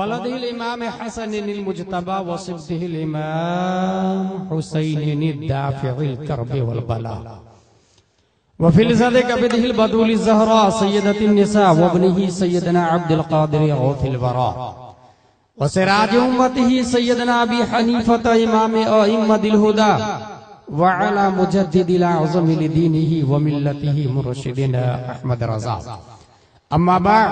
ववलदिल इमाम हसनिल मुज्तबा वसिब्दिल इमाम हुसैनिन दाफिल कर्ब वल बला वफिल ज़ालिका बिदिल बदुल ज़हरा सय्यदतिन निसा वब्निही सय्यदना अब्दुल कादिर गौथिल वरा वसिराज उम्मतिही सय्यदना अबी हनीफा इमाम अइम्मतिल हुदा वअला मुजद्दिदिल आज़म लिदीनिही व मिल्लतिही मुर्शिदिना अहमद रज़ा अम्मा बाद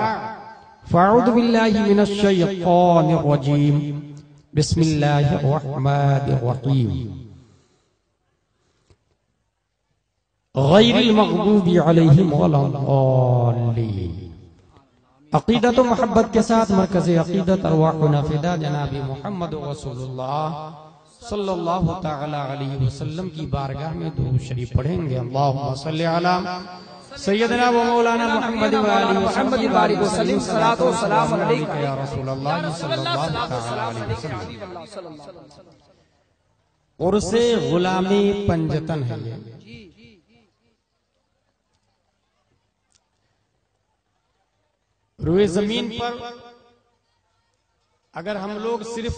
फ़अऊज़ु बिल्लाहि मिनश शैतानिर रजीम बिस्मिल्लाहिर रहमानिर रहीम गैरिल मग़दूबि अलैहिम वलद्दाल्लीन। अक़ीदत व मोहब्बत के साथ मरकज़ अक़ीदत अरवाहुना फ़िदा जनाबी मोहम्मद रसूलुल्लाह सल्लल्लाहु तआला अलैहि वसल्लम की बारगाह में दुरूद शरीफ पढ़ेंगे। अल्लाहुम्मा सल्लि अला सय्यदना व मौलाना मुहम्मद व आलि मुहम्मद बारिक वसल्लिम सलातो व सलाम अलैका या रसूलल्लाह सल्लल्लाहु तआला अलैहि वसल्लम। उर्से गुलामी पंजतन है ये। रुए जमीन पर अगर हम लोग सिर्फ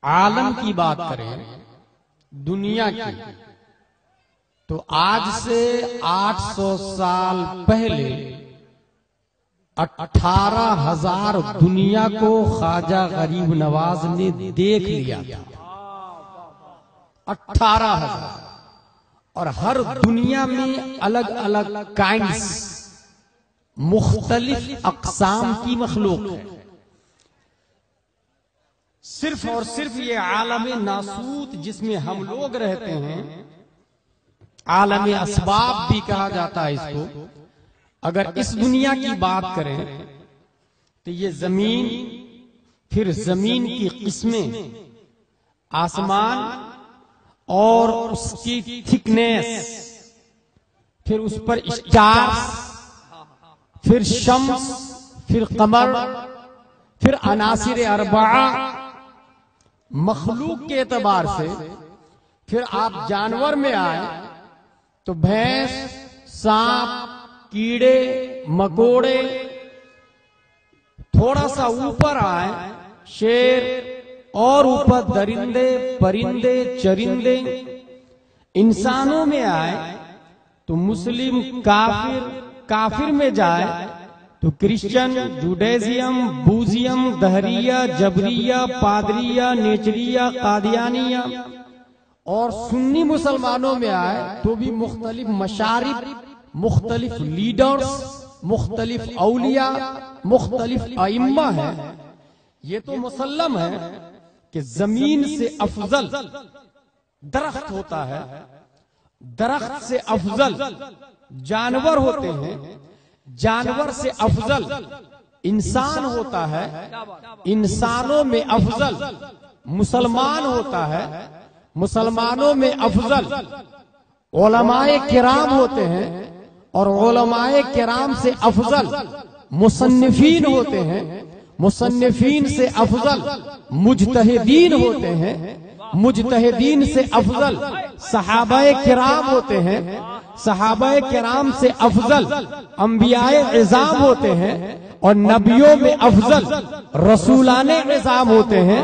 आलम की बात करें दुनिया की, तो आज से 800 साल पहले 18,000 दुनिया को ख्वाजा गरीब नवाज ने देख लिया था। 18,000। और हर दुनिया में अलग अलग काइंड्स मुख्तलिफ अक़साम की मखलूक है। सिर्फ और सिर्फ ये आलम नासूत जिसमें हम लोग रहते हैं, आलम असबाब भी कहा जाता है इसको, अगर इस दुनिया की बात करें तो ये जमीन, फिर जमीन की किस्में, आसमान और उसकी थिकनेस, फिर उस पर स्टार्स, फिर शम्स, फिर कमर, फिर अनासिर अरबआ, मखलूक के एतबार से। फिर आप जानवर में आए तो भैंस, सांप, कीड़े मकोड़े, थोड़ा सा ऊपर आए शेर, और ऊपर दरिंदे परिंदे चरिंदे। इंसानों में आए तो मुस्लिम, काफिर, काफिर में जाए तो क्रिश्चियन, जुडाइज्म, बूजियम, दहरिया, जबरिया, पादरिया, नेचरिया, कादियानिया। और सुन्नी मुसलमानों में आए तो भी मुख्तलिफ मशारिब, मुख्तलिफ लीडर्स, मुख्तलिफ औलिया, मुख्तलिफ अइम्मा है। ये तो मुसल्लम है कि जमीन से अफजल दरख्त होता है, दरख्त से अफजल जानवर होते हैं, जानवर से अफजल इंसान होता है, इंसानों में अफजल मुसलमान होता है, मुसलमानों में अफजल उलमाए किराम होते हैं, और उलमाए किराम से अफजल मुसन्निफीन होते हैं, मुसन्निफीन से अफजल मुज्तहिदीन होते हैं, मुज्तहिदीन से अफजल सहाबाए किराम होते हैं, सहाबाए किराम से अफजल अंबियाए इज़ाम होते हैं, और नबियों में अफजल रसूलाने इज़ाम होते हैं।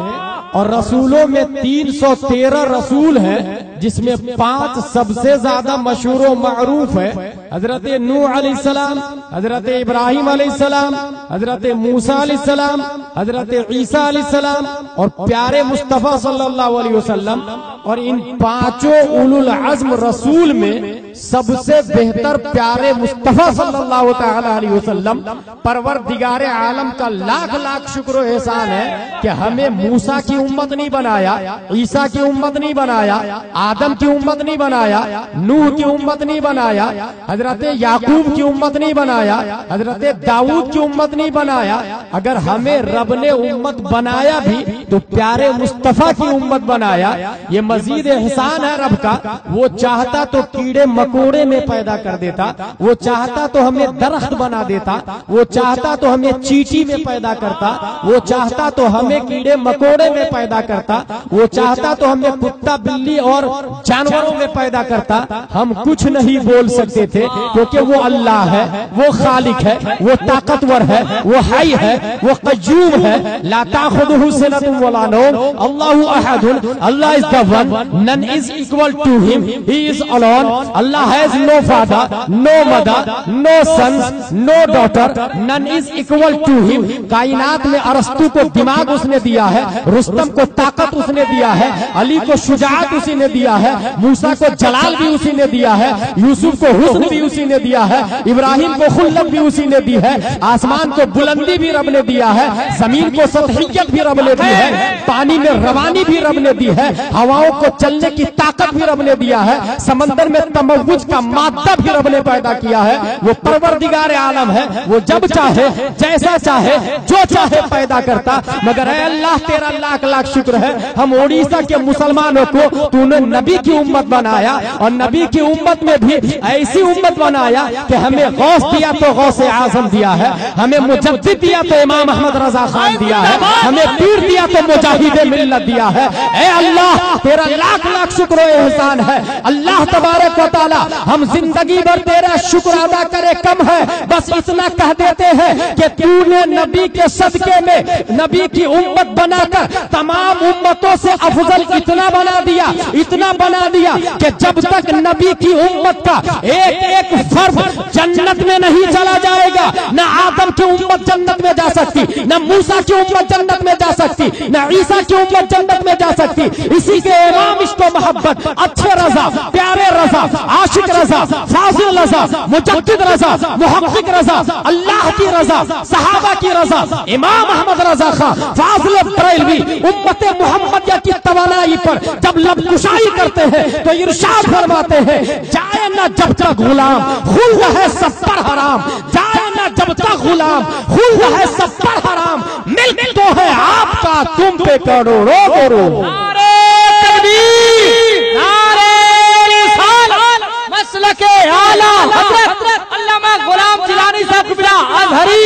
और रसूलों में 313 रसूल हैं, जिसमें 5 सबसे ज्यादा मशहूर व मारूफ है। हजरत नूह अलैहिस्सलाम, हजरत इब्राहिम अलैहिस्सलाम, हजरत मूसा अलैहिस्सलाम, हजरत ईसा अलैहिस्सलाम और प्यारे मुस्तफा सल्लल्लाहु अलैहि वसल्लम। और इन 5 उलुल अज़्म रसूल में सबसे बेहतर प्यारे मुस्तफा सल्लल्लाहु तआला अलैहि वसल्लम। परवरदिगारे आलम का लाख लाख शुक्र व एहसान है कि हमें मूसा की उम्मत नहीं बनाया, ईसा की उम्मत नहीं बनाया, आदम की उम्मत नहीं बनाया, नूह की उम्मत नहीं बनाया, हजरत याकूब की उम्मत नहीं बनाया, हजरत दाऊद की उम्मत नहीं बनाया। अगर हमें रब ने उम्मत बनाया भी तो प्यारे मुस्तफा की उम्मत बनाया। ये मजीद एहसान है रब का। वो चाहता तो कीड़े मकोड़े में पैदा कर देता, वो चाहता तो हमें दरख्त बना देता, वो चाहता तो हमें चींटी में पैदा करता, वो चाहता तो हमें कीड़े मकोड़े में पैदा करता, वो चाहता तो हमें कुत्ता बिल्ली और जानवरों में पैदा करता। हम कुछ नहीं बोल सकते थे, क्योंकि वो अल्लाह है, वो खालिक है, वो ताकतवर है, वो हई है, वो क़य्यूम है। ला ताखुदुहु सिनतुन वला नौम, अल्लाहु अहदुन, Allah is the one, none is equal to him, he is alone, Allah has no father, no mother, no sons, no daughter, none is equal to him. कायनात में अरस्तु को दिमाग उसने दिया है, रुस्तम को ताकत उसने दिया है, अली को शुजाअत उसी ने दिया है, मूसा को जलाल भी उसी ने दिया है, यूसुफ को हुस्न भी उसी ने दिया है, इब्राहिम को खुल्लत भी उसी ने दी है, आसमान को बुलंदी भी रब ने दिया है, जमीन को सतहियत भी रब ने दी है, पानी में रवानी भी रब ने दी है, हवाओं को चलने की ताकत भी रब ने दिया है, समंदर में तमव्वुज का मादा भी रब ने पैदा किया है। वो परवरदिगार आलम है, वो जब चाहे जैसा चाहे जो चाहे पैदा करता। मगर ऐ अल्लाह तेरा लाख लाख शुक्र है, हम ओडिशा के मुसलमानों को तूने नबी की उम्मत बनाया, और नबी की उम्मत में भी ऐसी उम्मत बनाया कि हमें गौस दिया तो गौसे आजम दिया है, हमें मुजद्दिद दिया तो इमाम अहमद रजा खान दिया है, हमें पीर दिया तो मुजाहिदे मिल्लत दिया है। ऐ अल्लाह तेरा लाख लाख शुक्र एहसान है। अल्लाह तबारक व तआला, हम जिंदगी भर तेरा शुक्र अदा करे कम है। बस इतना कह देते हैं कि तूने नबी के सदके में नबी की उम्मत बनाकर तमाम उम्मतों से अफजल इतना बना दिया, इतना बना दिया कि जब तक नबी की उम्मत का एक एक फर्द जन्नत में नहीं चला जाएगा, न आदम की उम्मत जन्नत में जा सकती, न मूसा की उम्मत जन्नत में जा सकती, न ईसा की उम्मत जन्नत में जा सकती। इसी के इमाम इश्क़ मोहब्बत, अच्छे रजा, प्यारे रजा, आशिक रजा, फाजिल रजा, मुजद्दिद रजा, मुहक्किक रजा, अल्लाह की रजा, सहाबा की रजा, इमाम अहमद रजा खान फाजिल बरेलवी उम्मत मुहम्मदिया की तवानाई पर जब लबकुशाई करते हैं तो इरशाद फरमाते हैं, जाए ना जब तक गुलाम खुल्द है सब पर हराम, जाए ना जब तक गुलाम खुल्द है सब पर हराम, मिल्क तो है आपका तुम पे करोड़ों करो। नारे तकबीर, नारे रिसालत, मसलके आला हजरत अल्लामा गुलाम जिलानी साहब की बिला अजहरी।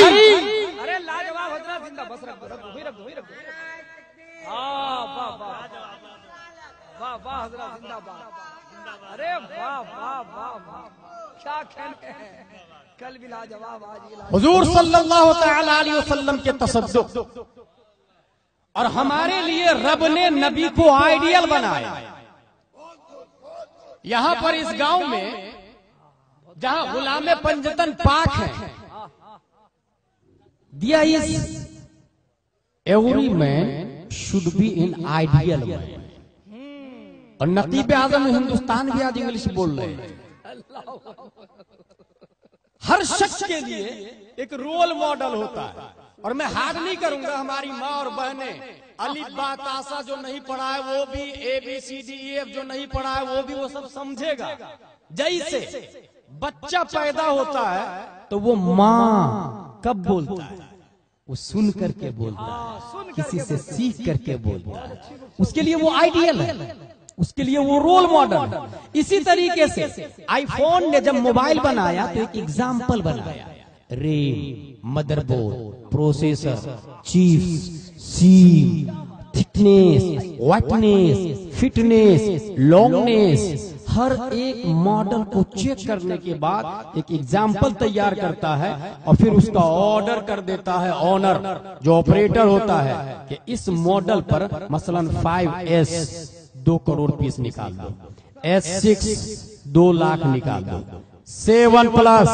अरे लाजवाब हजरत जिंदा, बस रख दो, रख दो। वाह वाह वाह वाह वाह हजरत जिंदाबाद। अरे वाह वाह वाह वाह, क्या कहने हैं, कल भी लाजवाब, आज हुजूर सल्लल्लाहु तआला अलैहि वसल्लम के तसद्दुक़, और हमारे लिए रब ने नबी को आइडियल बनाया। यहां पर इस गांव में जहां गुलामे पंजतन पाक है, दिया is every man should be in ideal man. और नकीब आजम हिंदुस्तान भी आज इंग्लिश बोल रहे हैं। हर शख्स के लिए एक रोल मॉडल होता है, और मैं हार्ड नहीं करूंगा, हमारी माँ और बहनें अलिफ बा तासा जो नहीं पढ़ा है वो भी, ABCDEF जो नहीं पढ़ा है वो भी, वो सब समझेगा। जैसे बच्चा पैदा होता है तो वो माँ कब बोलता है, वो सुन करके बोलता है, किसी से सीख करके बोलता है, उसके लिए वो आइडियल है, उसके लिए वो रोल मॉडल। इसी तरीके से आईफोन ने जब मोबाइल बनाया तो एक एग्जाम्पल बनाया, रैम, मदरबोर्ड, प्रोसेसर, चिप्स, सीम, थिकनेस, वाइटनेस, फिटनेस, लॉन्गनेस, हर एक मॉडल को चेक करने के बाद एक एग्जाम्पल तैयार करता है, और फिर उसका ऑर्डर कर देता है ऑनर जो ऑपरेटर होता है कि इस मॉडल पर मसलन 5S 2 करोड़ पीस निकाल दो, S6 2 लाख निकाल दो, 7 प्लस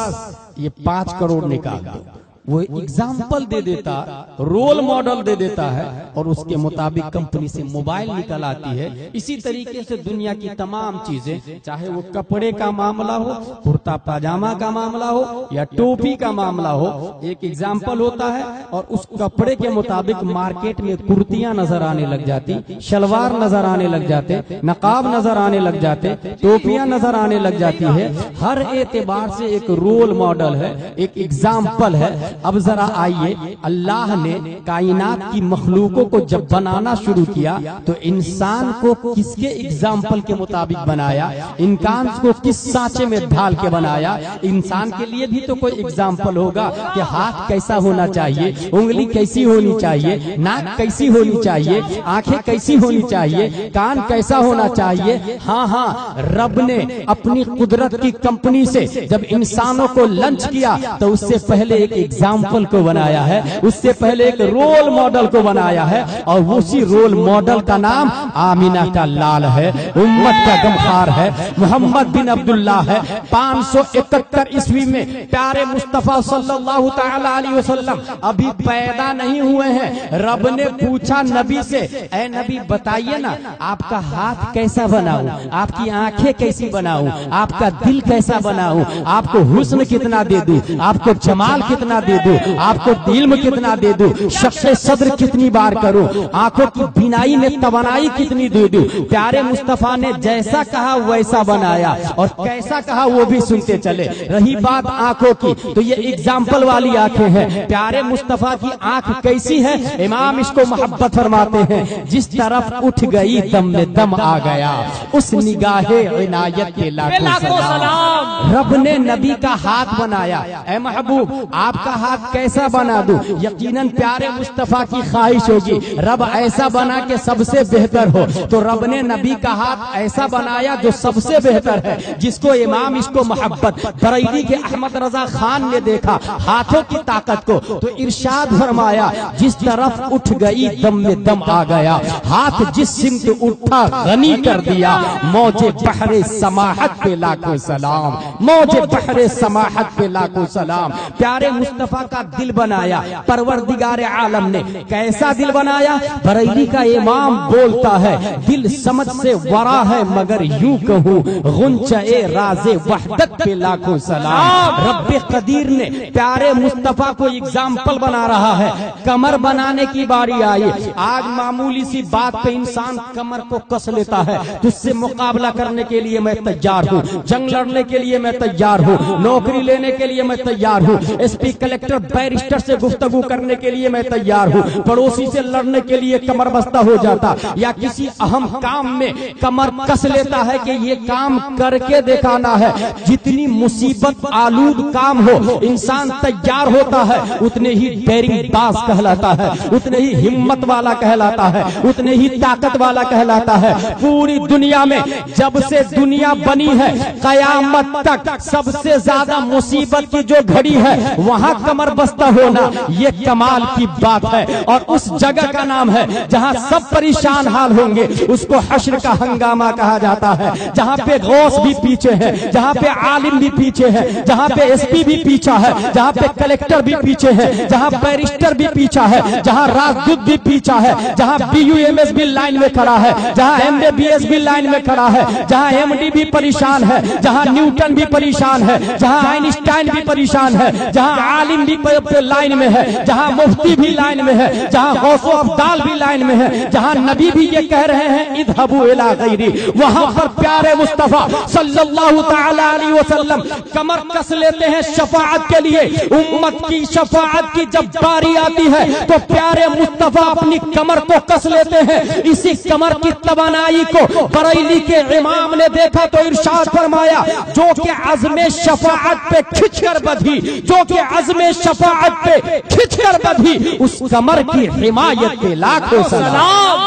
ये 5 करोड़ निकाल दो। वो एग्जाम्पल दे देता, रोल मॉडल दे देता है, और उसके मुताबिक कंपनी से मोबाइल निकल आती है। इसी तरीके से दुनिया की तमाम चीजें, चाहे वो कपड़े का मामला हो, कुर्ता पाजामा का मामला हो, या टोपी का मामला हो, एक एग्जाम्पल होता है, और उस कपड़े के मुताबिक मार्केट में कुर्तियां नजर आने लग जाती, शलवार नजर आने लग जाते, नकाब नजर आने लग जाते, टोपियां नजर आने लग जाती है। हर एतबार से एक रोल मॉडल है, एक एग्जाम्पल है। अब जरा आइए, अल्लाह ने कायनात की मखलूकों को जब बनाना शुरू किया तो इंसान को किसके एग्जाम्पल के मुताबिक बनाया, इंसान को किस सांचे में ढाल के बनाया। इंसान के लिए भी तो कोई एग्जाम्पल होगा कि हाथ कैसा होना चाहिए, उंगली कैसी होनी चाहिए, नाक कैसी होनी चाहिए, आंखें कैसी होनी चाहिए, कान कैसा होना चाहिए। हाँ हाँ, रब ने अपनी कुदरत की कंपनी से जब इंसानों को लंच किया तो उससे पहले एक एग्जाम्पल को बनाया है, उससे पहले एक रोल मॉडल को बनाया है, और उसी रोल मॉडल का नाम आमिना का लाल है, उम्मत का गमखार है, मोहम्मद बिन अब्दुल्ला है। 571 ईस्वी में प्यारे मुस्तफा सल्लल्लाहु तआला अलैहि वसल्लम अभी पैदा नहीं हुए हैं। रब ने पूछा नबी से, ऐ नबी बताइए ना, आपका हाथ कैसा बनाऊं, आपकी आंखें कैसी बनाऊं, आपका दिल कैसा बनाऊं, आपको हुस्न कितना दे दूं, आपको जमाल कितना दे दूं, आपको इल्म कितना दे दूं, शख्स सद्र कितनी बार करूं, आंखों की बिनाई में तवानाई कितनी दे दूं। प्यारे मुस्तफा ने जैसा कहा वैसा बनाया, और कैसा कहा वो भी सुनते चले। रही बात आंखों की, तो ये एग्जाम्पल वाली आंखें हैं। प्यारे मुस्तफा की आंख कैसी है, इमाम इसको मोहब्बत फरमाते हैं, जिस तरफ उठ गई दम में दम आ गया, उस निगाहे इनायत के लाखों सलाम। रब ने नबी का हाथ बनाया। ऐ महबूब, आपका हाथ कैसा बना दूं? यकीनन प्यारे मुस्तफा की ख्वाहिश होगी रब ऐसा बना के सबसे बेहतर हो, तो रब ने नबी का हाथ ऐसा बनाया जो सबसे बेहतर है, जिसको इमाम इसको मोहब्बत बरेली के अहमद रजा खान ने देखा हाथों की ताकत को, तो इरशाद फरमाया, जिस तरफ उठ गई दम में दम आ गया, हाथ जिस सिमत उठा गनी कर दिया, मौजे बहरे समाहत पे लाखों सलाम, मौजे बहरे समाहत पे लाखों सलाम। प्यारे मुस्तफा का दिल बनाया परवरदिगार आलम ने। कैसा दिल बनाया? बरेली का इमाम बोलता है, दिल समझ से वरा है मगर यूं कहूं गुंचे राजे वहदत पे लाखों सलाम। रब्बे कदीर ने प्यारे मुस्तफा को एग्जाम्पल बना रहा है। कमर बनाने की बारी आई। आज मामूली सी बात पे इंसान कमर को कस लेता है, तुझसे मुकाबला करने के लिए मैं तैयार हूँ, जंग लड़ने के लिए मैं तैयार हूँ, नौकरी लेने के लिए मैं तैयार हूँ, एसपी कलेक्टर बैरिस्टर से गुफ्तगू करने के लिए मैं तैयार हूँ, पड़ोसी से लड़ने के लिए कमर बस्ता हो जाता, या किसी अहम काम में कमर कस लेता है कि ये काम करके दिखाना है। जितनी मुसीबत आलूद काम हो इंसान तैयार होता है, उतने ही डेयरिंग बाज कहलाता है, उतने ही हिम्मत वाला कहलाता है, उतने ही ताकत वाला कहलाता है। पूरी दुनिया में जब से दुनिया बनी है कयामत तक सबसे ज्यादा मुसीबत की जो घड़ी है वहाँ कमर बस्ता होना ये कमाल की बात है। और उस जगह का नाम है जहाँ सब परेशान हाल होंगे, उसको हश्र का हंगामा कहा जाता है। जहाँ पे गौस भी पीछे है, जहाँ पे आलिम भी पीछे है, जहाँ पे एसपी भी पीछा है, जहाँ पे कलेक्टर भी पीछे है, जहाँ बैरिस्टर भी पीछा है, जहाँ राजदूत भी पीछा है, जहाँ BUMS भी लाइन में खड़ा है, जहाँ MBBS भी लाइन में खड़ा है, जहाँ MD भी परेशान है, जहाँ न्यूटन भी परेशान है, जहाँ आइंस्टाइन भी परेशान है, जहाँ आलिम भी लाइन में है, जहाँ मुफ्ती भी लाइन में है, जहाँ गौसो अब्दाल भी लाइन में है, जहाँ नबी भी ये कह रहे हैं इधबू इला गैरी, वहां पर प्यारे मुस्तफा सल्लल्लाहु तआला अलैहि वसल्लम कमर कस लेते हैं शफाअत के लिए। उम्मत की शफाअत की जब बारी आती है तो प्यारे मुस्तफा अपनी कमर को कस लेते हैं। इसी कमर की तवानाई को बरेली के इमाम ने देखा तो इरशाद फरमाया, जो कि अज़्म शफाअत पे खिंचकर बधी, जो कि अज़्म शफाअत पे खिंचकर बधी, उस कमर की हिमायत के लाखों सलाम।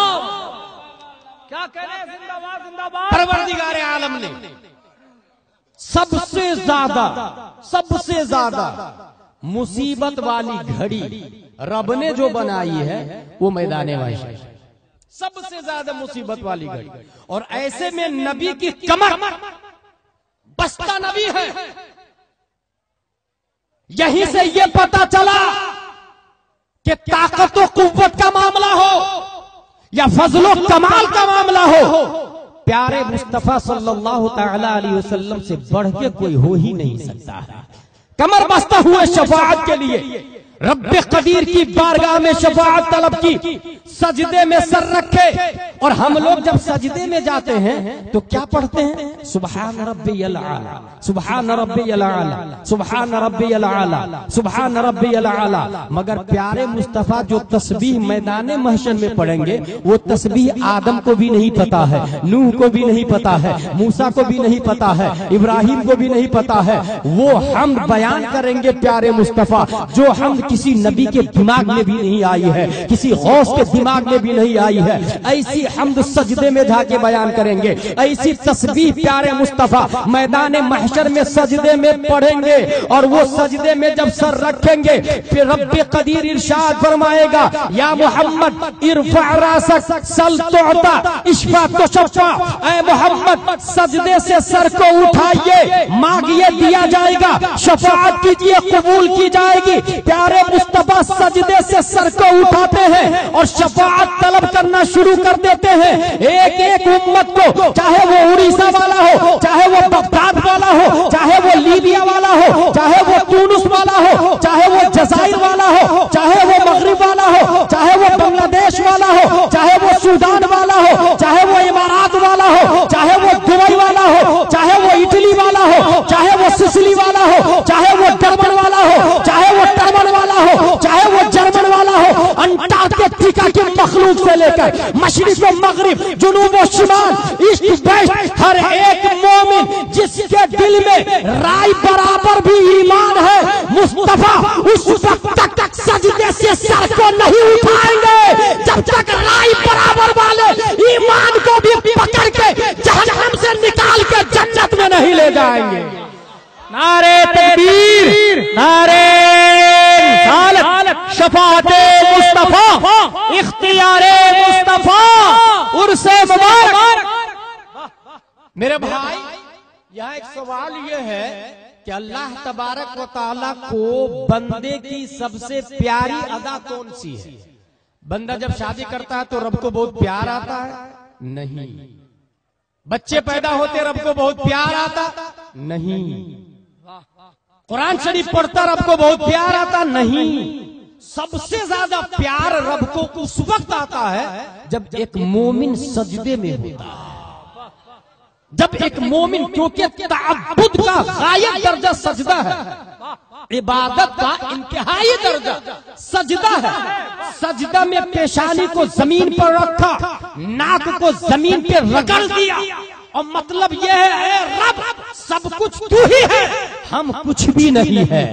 क्या कह रहे हैं? जिंदाबाद जिंदाबाद। परवरदिगार आलम ने सबसे ज्यादा मुसीबत वाली घड़ी रब ने जो बनाई है वो मैदाने महशर, सबसे ज्यादा मुसीबत वाली घड़ी। और ऐसे में नबी की कमर बस्ता नबी है। यहीं से ये पता चला कि ताकत और कुव्वत का मामला हो या फजलो कमाल का मामला हो, प्यारे मुस्तफा सल्लल्लाहु तआला अलैहि वसल्लम से बढ़ के कोई हो ही नहीं सकता है। कमर बस्ता हुए शफाअत के लिए। रब्बे कदीर की बारगाह में शफाअत तलब की, सजदे में सर रखे। और हम लोग जब सजदे में जाते हैं तो क्या पढ़ते हैं? सुभान रब्बियल आला, सुभान रब्बियल आला, सुभान रब्बियल आला, सुभान रब्बियल आला। मगर प्यारे मुस्तफा जो तस्बीह मैदाने महशर में पढ़ेंगे वो तस्बीह आदम को भी नहीं पता है, नूह को भी नहीं पता है, मूसा को भी नहीं पता है, इब्राहिम को भी नहीं पता है। वो हम बयान करेंगे प्यारे मुस्तफा जो हम किसी नबी के दिमाग में भी नहीं आई है, किसी गौस के दिमाग में भी नहीं आई है। ऐसी हमद सजदे में जाके बयान करेंगे, ऐसी तस्बीह प्यारे मुस्तफा मैदान महशर में सजदे में पढ़ेंगे। और वो सजदे में जब सर रखेंगे फिर रब्बे कदीर इरशाद फरमाएगा, या मोहम्मद इरफा रासक सल तुअता इश्फा तुशफ़ा। ऐ मोहम्मद सजदे से सर को उठाइए, मांगिए दिया जाएगा, शफाअत कीजिए कबूल की जाएगी। प्यारे मुस्तफा सजदे से सर को उठाते हैं और शफाअत तलब करना शुरू कर देते हैं। एक एक उम्मत को, चाहे वो उड़ीसा वाला हो, चाहे वो बगदाद वाला हो, चाहे वो लीबिया वाला हो, चाहे वो तुनिस वाला हो, चाहे वो जज़ाइर वाला हो, चाहे वो मगरिब वाला हो, चाहे वो बांग्लादेश वाला हो, चाहे वो सूडान वाला हो, चाहे वो इमारात वाला हो, चाहे वो दुबई वाला हो, चाहे वो इटली वाला हो, चाहे वो सिसिली वाला हो, चाहे वो टर्बन वाला हो, चाहे वो टर्बन वाला हो, चाहे वो जर्मन वाला हो, अंटार्कटिका के मखलूक से लेकर मशरिक व मगरिब, जुनूब व शिमाल, ईस्ट वेस्ट, हर एक मोमिन जिसके दिल में राय बराबर भी ईमान है, मुस्तफा उस वक्त तक सजदे से सर को नहीं उठाएंगे जब तक राय बराबर वाले ईमान को भी पकड़ के जहन्नम से निकाल के जन्नत में नहीं ले जाएंगे। नारे तकबीर, नारे रिसालत, शफाअते मुस्तफा, इख्तियारे मुस्तफा, उर्से मुबारक। मेरे भाई यहाँ एक सवाल ये है कि अल्लाह तबारक व तआला को बंदे की सबसे प्यारी अदा कौन सी है? बंदा जब शादी करता है तो रब को बहुत प्यार आता है? नहीं। बच्चे पैदा होते रब को बहुत प्यार आता? नहीं। कुरान शरीफ पढ़ता रब को बहुत प्यार आता? नहीं। सबसे ज्यादा प्यार रब को उस वक्त आता है जब एक मोमिन सजदे में होता है, जब एक मोमिन, क्योंकि तअब्बुद का गायब दर्जा सजदा है, इबादत का इंतहाई दर्जा सजदा है। सजदा में पेशानी को जमीन पर रखा, नाक को जमीन पे रगड़ दिया और मतलब यह है रब सब कुछ तू ही है, हम कुछ भी नहीं है,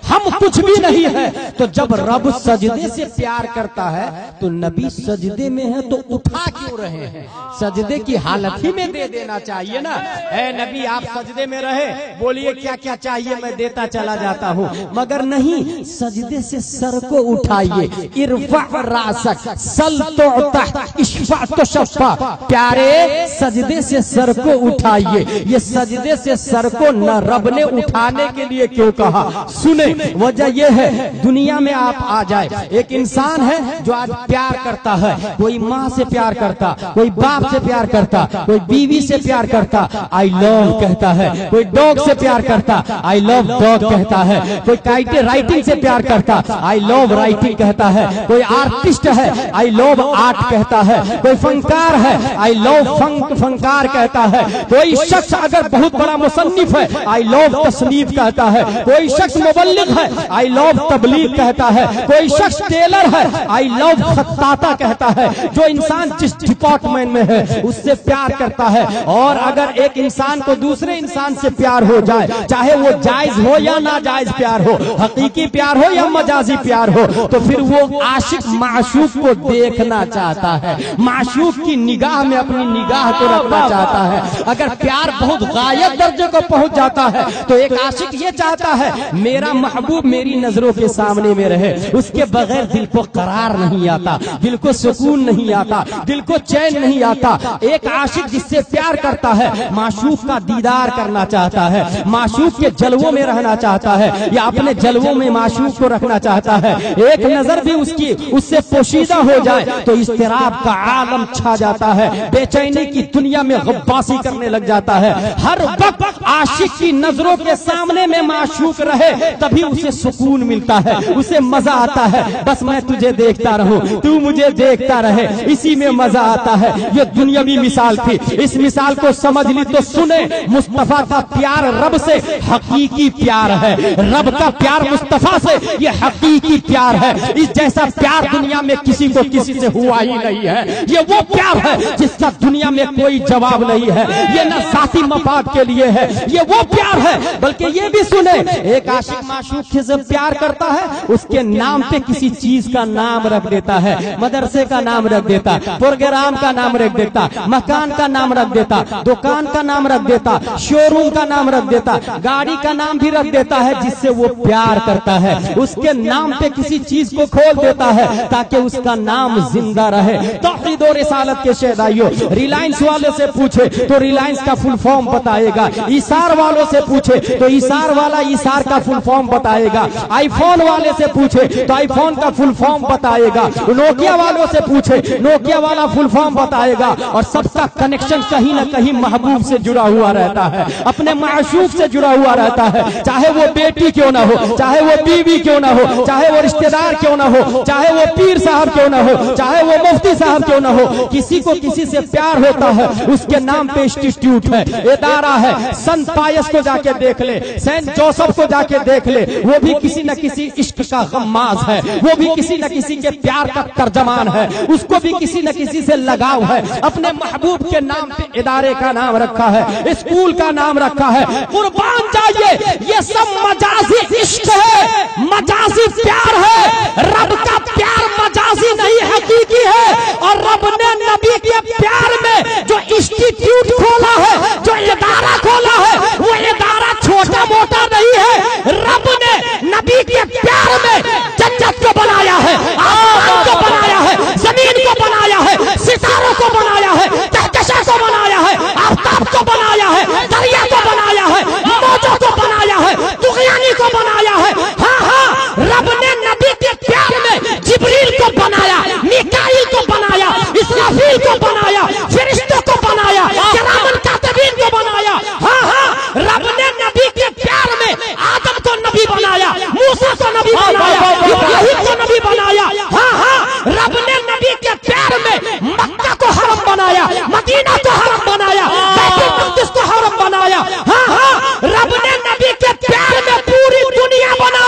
हम कुछ भी नहीं है। तो जब रब सजदे से प्यार करता है तो नबी सजदे में है तो उठा क्यों रहे हैं? सजदे की हालत ही में दे देना चाहिए ना। ऐ नबी आप सजदे में रहे, बोलिए क्या क्या चाहिए मैं देता चला जाता हूँ, मगर नहीं, सजदे से सर को उठाइए। इरफा रासक सल तुअता इश्फा तुशफ़ा। प्यारे सजदे से सर को उठाइए। ये सजदे से सर को न रब ने उठाने के लिए क्यों कहा? सुने, वजह यह है दुनिया में आप आ जाए, एक इंसान है जो आज प्यार करता है, कोई माँ से प्यार करता, कोई बाप से प्यार करता, कोई बीवी से प्यार करता, आई लव कहता है, कोई डॉग से प्यार करता, आई लव डॉग कहता है, कोई राइटिंग से प्यार करता, आई लव राइटिंग कहता है, कोई आर्टिस्ट है, आई लव आर्ट कहता है, कोई फनकार है, आई लव फनकार कहता है, कोई शख्स अगर बहुत बड़ा मुसन्निफ है, आई लव तसनीफ कहता है, कोई शख्स मुबल्लिग है, आई लव तबलीग कहता है, कोई शख्स टेलर है, आई लव खत्ताता कहता है। जो इंसान जिस डिपार्टमेंट में है उससे प्यार करता है। और अगर एक इंसान को दूसरे इंसान से प्यार हो जाए, चाहे वो जायज हो या ना जायज प्यार हो, हकीकी प्यार हो या मजाजी प्यार हो, तो फिर वो आशिक माशूक को देखना चाहता है, माशूक की निगाह में अपनी निगाह को रखना चाहता है। अगर प्यार बहुत गायब दर्जे को पहुंच जाता है तो एक आशिक ये चाहता है मेरा महबूब मेरी नजरों के सामने में रहे, उसके बगैर दिल को करार नहीं आता, दिल को सुकून नहीं आता, दिल को चैन नहीं आता। एक आशिक जिससे प्यार करता है माशूक का दीदार करना चाहता है, माशूक के जलवों में रहना चाहता है या अपने जलवों में माशूक को रखना चाहता है। एक नजर भी उसकी उससे पोशीदा हो जाए तो इस्तिराब का आलम छा जाता है, बेचैनी की दुनिया में गब्बासी करने लग जाता है। हर वक्त आशिक की नजरों के सामने में माशूक रहे तभी उसे सुकून मिलता है, उसे मजा आता है। बस मैं तुझे देखता रहूं, तू मुझे देखता रहे, इसी में मजा आता है। ये दुनियावी मिसाल थी। इस मिसाल को समझ ली तो सुने, मुस्तफा का प्यार रब से हकीकी प्यार है। रब का प्यार मुस्तफा से ये हकीकी प्यार है। इस जैसा प्यार दुनिया में किसी को किसी से हुआ ही नहीं है। ये वो प्यार है जिसका दुनिया में कोई जवाब नहीं है। ये न साथी मफाद के लिए है, ये वो प्यार है। बल्कि ये भी सुने, एक आशिक माशूक से प्यार करता है, उसके नाम पे किसी चीज का नाम रख देता है। मदरसे का नाम रख देता, प्रोग्राम का नाम रख देता, मकान का नाम रख देता, दुकान का नाम रख देता, शोरूम का नाम रख देता, गाड़ी का नाम भी रख देता है जिससे वो प्यार करता है। उसके नाम पे किसी चीज को खोल देता है ताकि उसका नाम जिंदा रहे। तौहीद और रिसालत के शहदाइयों, रिलायंस वाले से पूछे तो रिलायंस का फुल फॉर्म बताएगा। ईसार वालों से पूछे तो ईसार वाला ईसार का फुल फॉर्म बताएगा। आईफोन वाले से पूछे तो आईफोन का फुल फॉर्म बताएगा। नोकिया वालों से पूछे, नोकिया वाला फुल फॉर्म बताएगा। और सबका कनेक्शन कहीं ना कहीं महबूब से जुड़ा हुआ रहता है, अपने माशूक से जुड़ा हुआ रहता है। चाहे वो बेटी क्यों ना हो, चाहे वो बीवी क्यों ना हो, चाहे वो रिश्तेदार क्यों ना हो, चाहे वो पीर साहब क्यों ना हो, चाहे वो मुफ्ती साहब क्यों ना हो, किसी को किसी से प्यार होता है, उसके नाम पे इंस्टीट्यूट है, इदारा है। संत पायस को जाके देख ले, सेंट जोसेफ को जाके देख ले, वो भी किसी न किसी इश्क का गम्माज है, वो भी किसी न किसी के प्यार का तर्जमान है, उसको भी किसी न किसी से लगाव है। अपने महबूब के नाम पे इदारे का नाम रखा है, स्कूल का नाम रखा है। कुर्बान जाइए, ये सब मजाजी इश्क है, मजाजी प्यार है। रब का प्यार मजाजी नहीं हकीकी है। और रब ने नबी के प्यार में जो इंस्टीट्यूट खोला है, जो इदारा खोला है, वो इदारा छोटा मोटा नहीं है। रब ने नबी के प्यार में जन्नत को बनाया है, आसमान को बनाया है, जमीन को बनाया है, सितारों को बनाया है, कहकशा को बनाया है, आफ्ताब को बनाया है, दरिया को बनाया है, मौजों को बनाया है, तुगयानी को बनाया है। हाँ हाँ, रब ने नबी के प्यार में जिब्रील को बनाया, मिकाईल को बनाया, इसराफील को बनाया, फरिश्तों को बनाया, किरामन कातिबीन को बनाया। हाँ हाँ, रब ने नबी के प्यार में आदम को नबी बनाया, मूसा को नबी बनाया, इब्राहीम को नबी बनाया। हाँ हाँ, रब ने नबी के प्यार में मक्का को हरम बनाया, मदीना को हरम बनाया, बैतुल मक़दिस को हरम बनाया। हाँ हाँ, रब ने नबी के प्यार में पूरी दुनिया बनाई।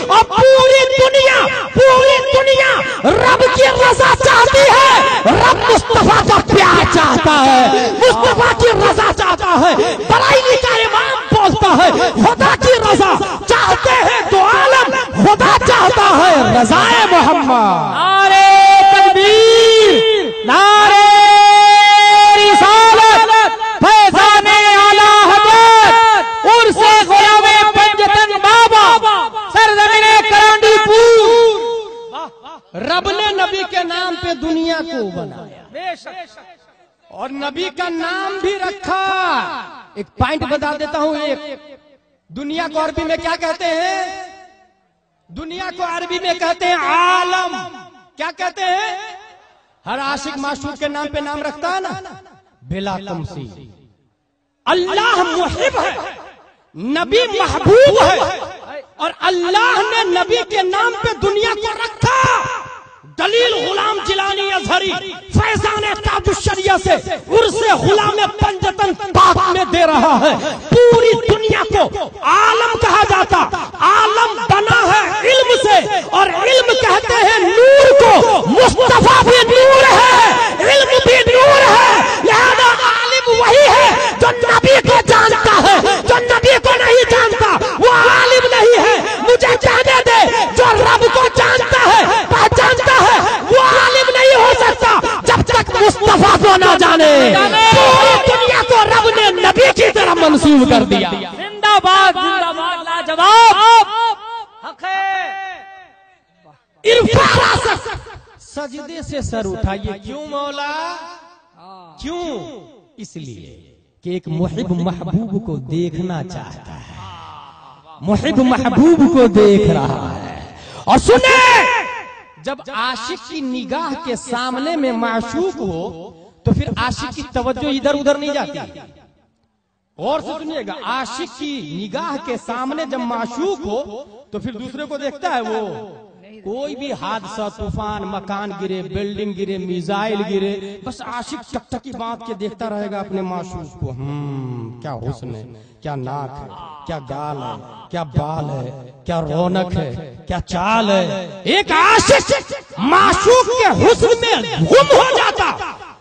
और पूरी दुनिया रब की रजा चाहती है। रब मुस्तफा का प्यार चाहता है, मुस्तफा की रजा चाहता है। बराइली का इमाम बोलता है, खुदा की रजा चाहते हैं तो आलम खुदा चाहता है, रज़ाए मोहम्मद। नारे तकबीर, नारे रिसालत, फैज़ाने आला हज़रत, उर्से ग़ुलामे पंजतन बाबा, सरज़मीने करांडीपुर। रब ने नबी के नाम पे दुनिया को बनाया और नबी का नाम भी रखा। एक पॉइंट बता देता हूं, एक दुनिया को अरबी में क्या कहते हैं? दुनिया को अरबी में कहते हैं आलम। क्या कहते हैं? हर आशिक माशूक के नाम पे नाम रखता है ना, बिला तमसी। अल्लाह मुहिब है, नबी महबूब है, और अल्लाह ने नबी के नाम पे दुनिया को रखा। दलील गुलाम जिलानी अजहरी फैज़ाने ताजुश्शरिया से उर्से गुलामे पंजतन पाक में दे रहा है। पूरी दुनिया को आलम कहा जाता, आलम बना है इल्म से, और इल्म कहते हैं नूर को। मुस्तफा भी नूर है, इल्म भी नूर है। लिहाजा आलिम वही है जो नबी को जानता है, जो नबी को नहीं जानता वो आलिम नहीं है। मुझे कहने दे, जो रब को जानता है, पहचानता है, वो आलिम नहीं हो सकता जब तक मुस्तफा को ना जाने। पूरी दुनिया को रब ने नबी की तरह मंसूब कर दिया। जिंदाबाद, जिंदाबाद, लाजवाब, हक है। इरफा सजदे से सर उठाइए। क्यों मौला? क्यों? इसलिए कि एक मुहिब महबूब को देखना चाहता है, मुहिब महबूब को देख रहा है। और सुने, जब आशिक की निगाह के सामने में माशूक हो तो फिर आशिक की तवज्जो इधर उधर नहीं जाती। और से सुनिएगा, आशिक की निगाह के सामने जब माशूक हो तो फिर दूसरे को देखता है वो? कोई भी हादसा, तूफान, मकान गिरे, बिल्डिंग गिरे, मिसाइल गिरे, बस आशिक टकटकी बांध के देखता रहेगा अपने माशूक को। क्या हुस्न है, क्या नाक है, क्या गाल है, क्या बाल है, क्या रौनक है, क्या चाल है। एक आशिक माशूक के हुस्न में गुम हो जाता,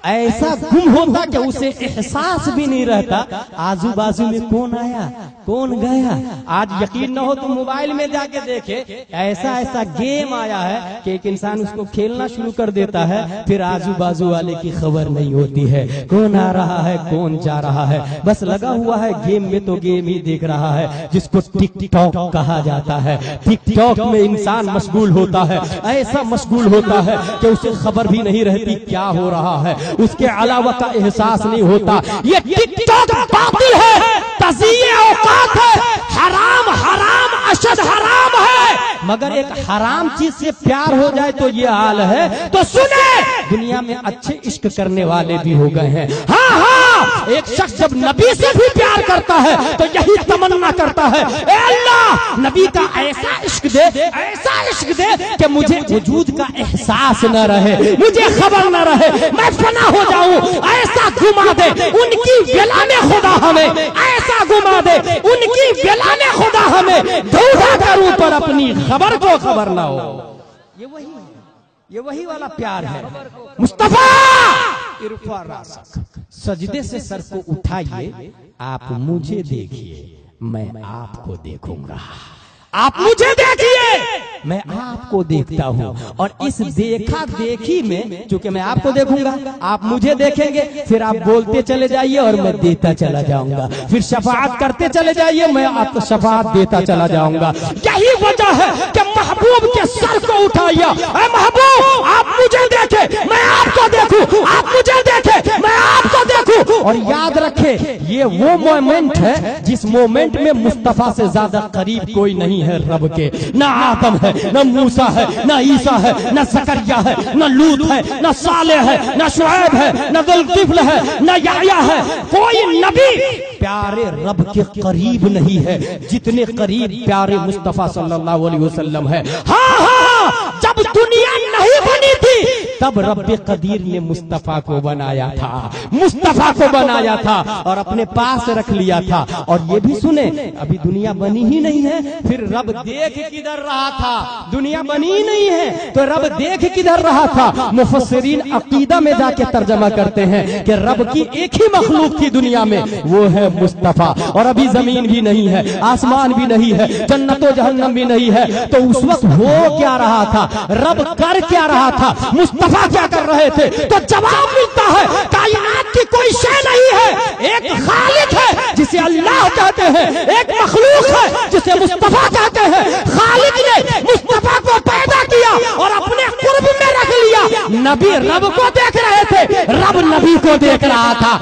ऐसा गुम होता कि उसे एहसास भी नहीं रहता आजू बाजू में कौन आया कौन गया। आज यकीन न हो तो मोबाइल में जाके देखे, ऐसा ऐसा गेम आया है कि एक इंसान उसको खेलना शुरू कर देता है, फिर आजू बाजू वाले की खबर नहीं होती है, कौन आ रहा है कौन जा रहा है, बस लगा हुआ है गेम में, तो गेम ही देख रहा है, जिसको टिकटॉक कहा जाता है। टिकटॉक में इंसान मशगूल होता है, ऐसा मशगूल होता है कि उसे खबर भी नहीं रहती क्या हो रहा है, उसके अलावा का एहसास नहीं होता। ये टिकटॉक बातिल है, तज़ीए औकात है, हराम हराम अशद हराम है। मगर एक हराम चीज से प्यार हो जाए तो ये हाल है। तो सुने, दुनिया में अच्छे इश्क करने वाले भी हो गए हैं। हाँ हाँ, एक शख्स जब नबी से भी प्यार करता है तो यही तमन्ना करता है, ए अल्लाह नबी का ऐसा इश्क दे, ऐसा इश्क दे कि मुझे वजूद का एहसास न रहे, मुझे खबर न रहे, मैं फना हो जाऊं, ऐसा घुमा दे उनकी वेला में खुदा हमें, ऐसा घुमा दे उनकी वेला में खुदा हमें, धोखा करूं पर अपनी खबर को खबर ना हो। ये वही वाला प्यार है। मुस्तफा इरफा रासक, सजदे से सर को उठाइए, आप मुझे देखिए मैं आपको देखूंगा, आप मुझे देखिए मैं आपको देखता हूँ। और इस देखा देखी में, चूंकि मैं आपको देखूंगा आप मुझे देखेंगे, फिर आप बोलते चले जाइए और मैं देता चला जाऊंगा, फिर शफाअत करते चले जाइए, मैं आपको शफाअत देता चला जाऊंगा। यही वजह है कि महबूब के सर को उठाइए, ऐ महबूब आप मुझे देखे मैं आपको देखूं, आप मुझे देखे मैं आपको देखूं। और याद रखे, ये वो मोमेंट है जिस मोमेंट में मुस्तफा से ज्यादा करीब कोई नहीं है रब के। ना आदम है, न मूसा है, न ईसा है, न जकरिया है, न लूत है, न सालेह है, न शुएब है, न जुल्किफ्ल है, न याह्या है। कोई नबी प्यारे रब के करीब नहीं है जितने करीब प्यारे मुस्तफा सल्लल्लाहु अलैहि वसल्लम है। हाँ हाँ, जब दुनिया नहीं बनी थी तब रब्बे कदीर ने मुस्तफा को बनाया था, मुस्तफा को बनाया था और अपने पास रख लिया था। और ये भी सुने, अभी दुनिया बनी ही नहीं है, फिर रब देख किधर रहा था? दुनिया बनी ही नहीं है तो रब देख किधर रहा था? मुफस्सिरीन अकीदा में जाके तर्जमा करते हैं कि रब की एक ही मखलूक थी दुनिया में, वो है मुस्तफा। और अभी जमीन भी नहीं है, आसमान भी नहीं है, जन्नतो जहन्नम भी नहीं है, तो उस वक्त हो क्या रहा था? रब कर क्या रहा था? मुस्तफा क्या कर रहे थे? तो जवाब मिलता है, कायनात की कोई शय नहीं है, एक खालिक है जिसे अल्लाह कहते हैं, एक मखलूक है जिसे मुस्तफा कहते हैं। खालिक ने मुस्तफा को पैदा किया और अपने कुर्ब में रख लिया। नबी रब को देख रहे थे, रब नबी को देख रहा था।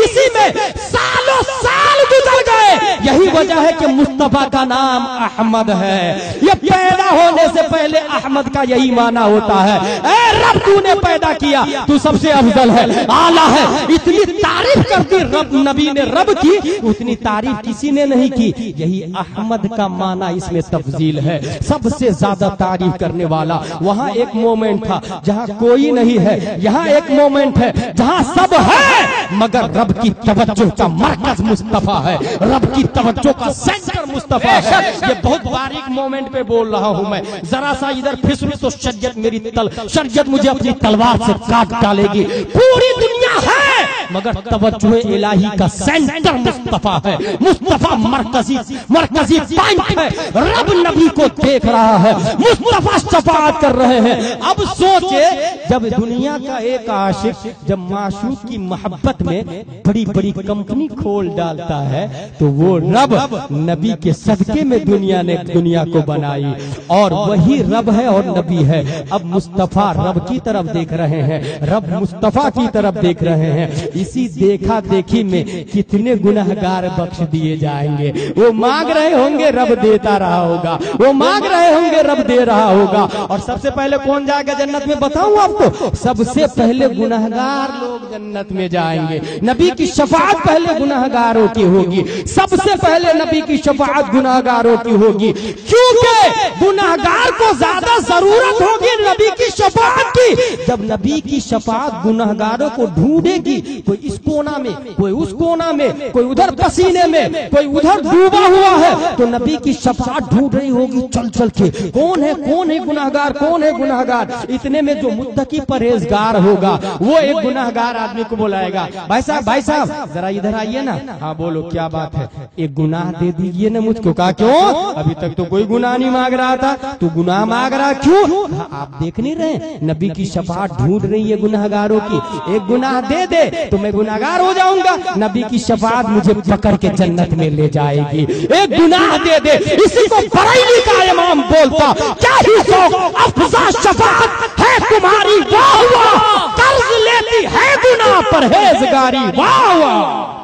इसी में सालों साल गुजर गए। यही वजह है कि मुस्तफा का नाम अहमद है। ये पैदा होने से पहले अहमद का यही माना होता है, ए रब तूने पैदा किया, तू सबसे अफजल है, आला है। इतनी तारीफ कर दी रब, नबी ने रब की, उतनी तारीफ किसी ने नहीं की। यही अहमद का माना इसमें तफजील है, सबसे ज्यादा तारीफ करने वाला। वहाँ एक मोमेंट था जहाँ कोई नहीं है, यहाँ एक मोमेंट है जहाँ सब है, मगर रब की तवज्जो का मरकज मुस्तफा है, रब की तवज्जो का सेंटर मुस्तफा है। ये बहुत बारीक मोमेंट पे बोल रहा हूँ मैं, जरा सा इधर फिसलूं तो शरीयत मुझे अपनी तलवार से काट डालेगी। पूरी दुनिया है मगर तवज्जो इलाही का सेंटर मुस्तफा है, मुस्तफा मरकजी पॉइंट है। रब नबी को देख रहा है, मुस्तफा शफाअत कर रहे हैं। अब सोचे, जब दुनिया का एक आशिक जब माशूक की मोहब्बत में बड़ी बड़ी कंपनी खोल डालता है, तो वो रब नबी के सदके में दुनिया को बनाई, और वही रब है और नबी है। अब मुस्तफा रब की तरफ देख रहे हैं, रब मुस्तफा की तरफ देख रहे हैं। इसी देखा देखी में कितने गुनहगार बख्श दिए जाएंगे। वो मांग रहे होंगे, रब देता रहा होगा, वो मांग रहे होंगे, रब दे रहा होगा। और सबसे पहले कौन जाएगा जन्नत में बताऊं आपको? सबसे पहले गुनहगार लोग जन्नत में जाएंगे। नबी की शफाअत पहले गुनहगारों की होगी, सबसे पहले नबी की शफाअत गुनहगारों की होगी, क्योंकि गुनहगार को ज्यादा जरूरत होगी नबी की शफाअत की। जब नबी की शफाअत गुनहगारों को ढूंढेगी, कोई इस कोना में, कोई उस कोना में, कोई उधर पसीने में, कोई उधर डूबा हुआ है, तो नबी की शफाअत ढूंढ रही होगी चल चल के, कौन है गुनहगार, कौन है गुनहगार। इतने में जो मुत्तकी परहेजगार होगा वो एक गुनहगार आदमी को बुलाएगा, भाई साहब जरा इधर आइए ना। हाँ बोलो क्या बात है, एक गुनाह दे दीजिए ना मुझको। कहा क्यों? अभी तक तो कोई गुनाह नहीं मांग रहा था, तू गुनाह मांग रहा क्यों? आप देख नहीं रहे नबी की शफाअत ढूंढ रही है गुनहगारों की, एक गुनाह दे दे तो मैं गुनहगार हो जाऊंगा, नबी की शफाअत मुझे पकड़ के जन्नत में ले जाएगी। एक गुनाह दे दे, इसी को बरेली का इमाम बोलता, क्या ही शौक अफ़ज़ा शफाअत है तुम्हारी, वाह वाह, कर्ज लेती है गुनाह परहेजगारी, वाह वाह।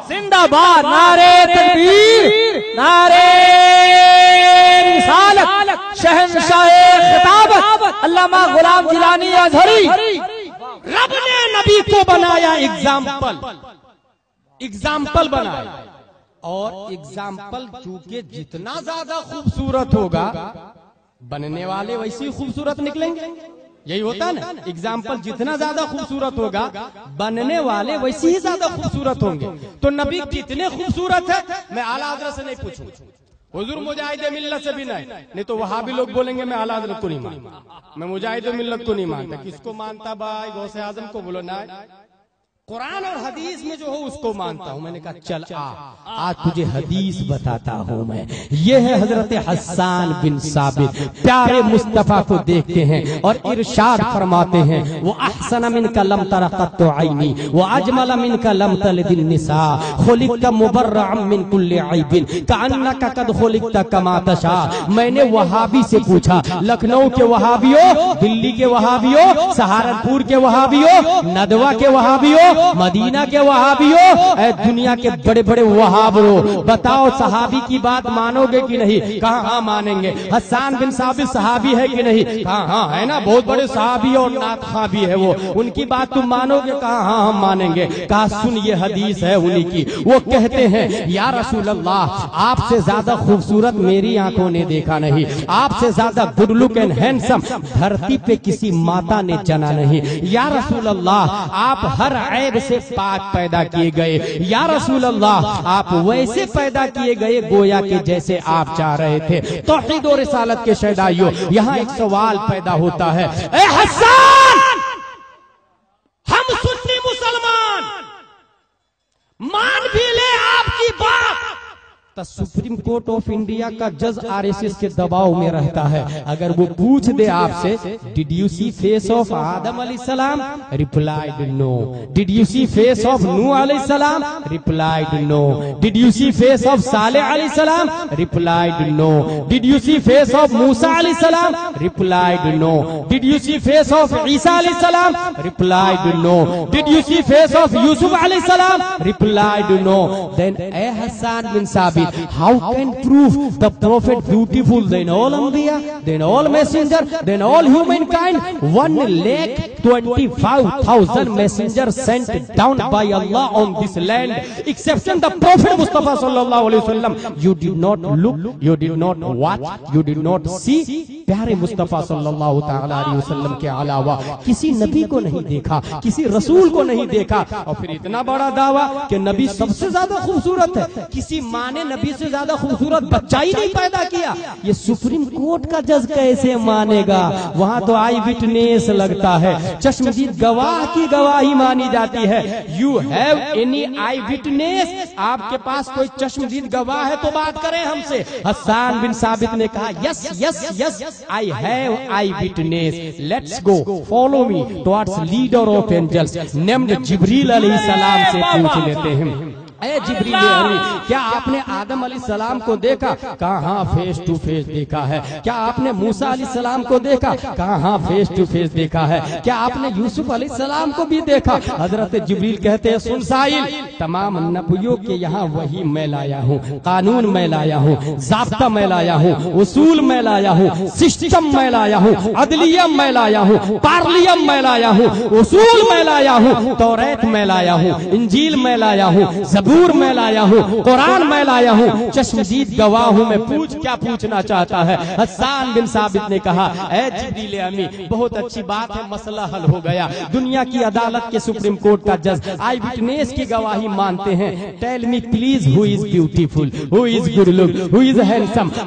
जिंदाबाद, नारे तकबीर, नारे रिसालत, शहंशाहे खिताबत, अल्लामा गुलाम जिलानी अज़हरी। रब ने नबी को बनाया एग्जाम्पल बनाया, और एग्जाम्पल चूंकि जितना ज्यादा खूबसूरत होगा बनने वाले वैसे ही खूबसूरत निकलेंगे। यही होता है ना, एग्जाम्पल जितना ज्यादा खूबसूरत होगा बनने वाले वैसे ही ज्यादा खूबसूरत होंगे। तो नबी कितने खूबसूरत है मैं आला हज़रत से नहीं पूछूं, हुजूर मुजाहिद मिल्लत से भी नहीं तो वहां भी लोग बोलेंगे मैं आला हज़रत को नहीं मानता, मैं मुजाहिद मिल्लत को नहीं मानता। किसको मानता भाई? गौसे आजम को बोलो ना, कुरान और हदीस में जो हो उसको मानता हूं। मैंने कहा चल आज तुझे हदीस बताता हूं मैं। ये है हजरत हस्सान बिन साबित, प्यारे मुस्तफा को देखते हैं और इरशाद फरमाते हैं, वो अहसन मिन का लम तरा कत्तु आईनी, वो अजमल मिन का लम तलिदिन निसा, खुलिक़्ता मुबर्रअम मिन कुल्लि ऐबिन कअन्नका कद खुलिक़्ता कमा तशा। मैंने वहाबी से पूछा, लखनऊ के वहाबियों, दिल्ली के वहाबियों, सहारनपुर के वहाबियों, नदवा के वहाबियों, मदीना के वहाबियों, दुनिया के बड़े बड़े वहाबरों, बताओ सहाबी की बात मानोगे कि नहीं? कहा हाँ मानेंगे। हस्सान बिन साबित सहाबी है कि नहीं? कहा हाँ है ना, बहुत बड़े सहाबी और नातखा भी है वो, उनकी बात तुम मानोगे? कहा हाँ हम मानेंगे। कहा सुन ये हदीस है उन्हीं की, वो कहते हैं या रसूल अल्लाह आपसे ज्यादा खूबसूरत मेरी आंखों ने देखा नहीं, आपसे ज्यादा गुड लुक एंड हैंडसम धरती पे किसी माता ने जना नहीं। या रसूल अल्लाह आप हर ऐब से पाक पैदा किए गए, या रसूल अल्लाह आप वैसे पैदा किए गए गोया के जैसे आप चाह रहे थे। तौहीद और रिसालत के शहदाइयों, यहाँ एक सवाल पैदा होता है, ए हस्सान, हम सुन्नी मुसलमान मान भी ले आपकी बात, तो सुप्रीम कोर्ट ऑफ इंडिया का जज आरएसएस के दबाव में रहता है। अगर वो पूछ दे आपसे, did you see face of Adam अलैहिस्सलाम? Replied no. Did you see face of Nuh अलैहिस्सलाम? Replied no. Did you see face of Saleh अलैहिस्सलाम? Replied no. Did you see face of Musa अलैहिस्सलाम? Replied no. Did you see face of Isa अलैहिस्सलाम? Replied no. Did you see face of Yusuf अलैहिस्सलाम? Replied no. Then a Hassan bin Thabit, how can prove the prophet beautiful than all anbiya, than all messenger, than all humankind? 1,25,000 messengers sent down by Allah on this land, exception the Prophet Mustafa sallallahu alaihi wasallam. You did not look, you did not watch, you did not see. प्यारे मुस्तफा सल्लल्लाहु ताला अलैहि वसल्लम के अलावा किसी नबी को नहीं देखा, किसी रसूल को नहीं देखा, और फिर इतना बड़ा दावा कि नबी सबसे ज्यादा खूबसूरत है। किसी माँ ने नबी से ज्यादा खूबसूरत बच्चा ही नहीं पैदा किया। ये सुप्रीम कोर्ट का जज कैसे मानेगा? वहाँ तो आई विटनेस लगता है, चश्मदीद गवाह की गवाही मानी जाती है। You have any I witness? आपके पास कोई चश्मदीद गवाह है तो बात करें हमसे। हस्सान बिन साबित ने कहा yes yes yes I have I witness, let's go follow me towards leader of angels named Jibreel अलैहिस्सलाम से पूछ लेते हैं। ऐ जिब्रील अमीन, क्या आपने आदम अलैहिस्सलाम को देखा? कहा हाँ, फेस टू फेस देखा है। क्या आपने मूसा अलैहिस्सलाम को देखा? कहा हाँ, फेस टू फेस देखा है। क्या आपने यूसुफ अलैहिस्सलाम को भी देखा? हजरत जिब्रील कहते हैं, सुन साहिल, तमाम नबियों के यहाँ वही मैं लाया हूँ, कानून मैं लाया हूँ, ज़ाब्ता मैं लाया हूँ, उसूल मैं लाया हूँ, सिस्टम मैं लाया हूँ, अदलियम मैं लाया हूँ, पार्लियम मैं लाया हूँ, उसूल मैं लाया हूँ, तौरात मैं लाया हूँ, इंजील मैं लाया हूँ, ज़बूर मैं लाया हूँ, कुरान मैं लाया हूँ, चश्मदीद गवाह हूँ मैं। पूछ क्या पूछना चाहता है? हसन बिन साबित ने कहा, ऐ जिब्रील अमीन, बहुत अच्छी बात है, मसला हल हो गया। दुनिया की अदालत के सुप्रीम कोर्ट का जज आई विटनेस की गवाही मानते हैं। Tell me please, who is beautiful, who is good look, who is handsome,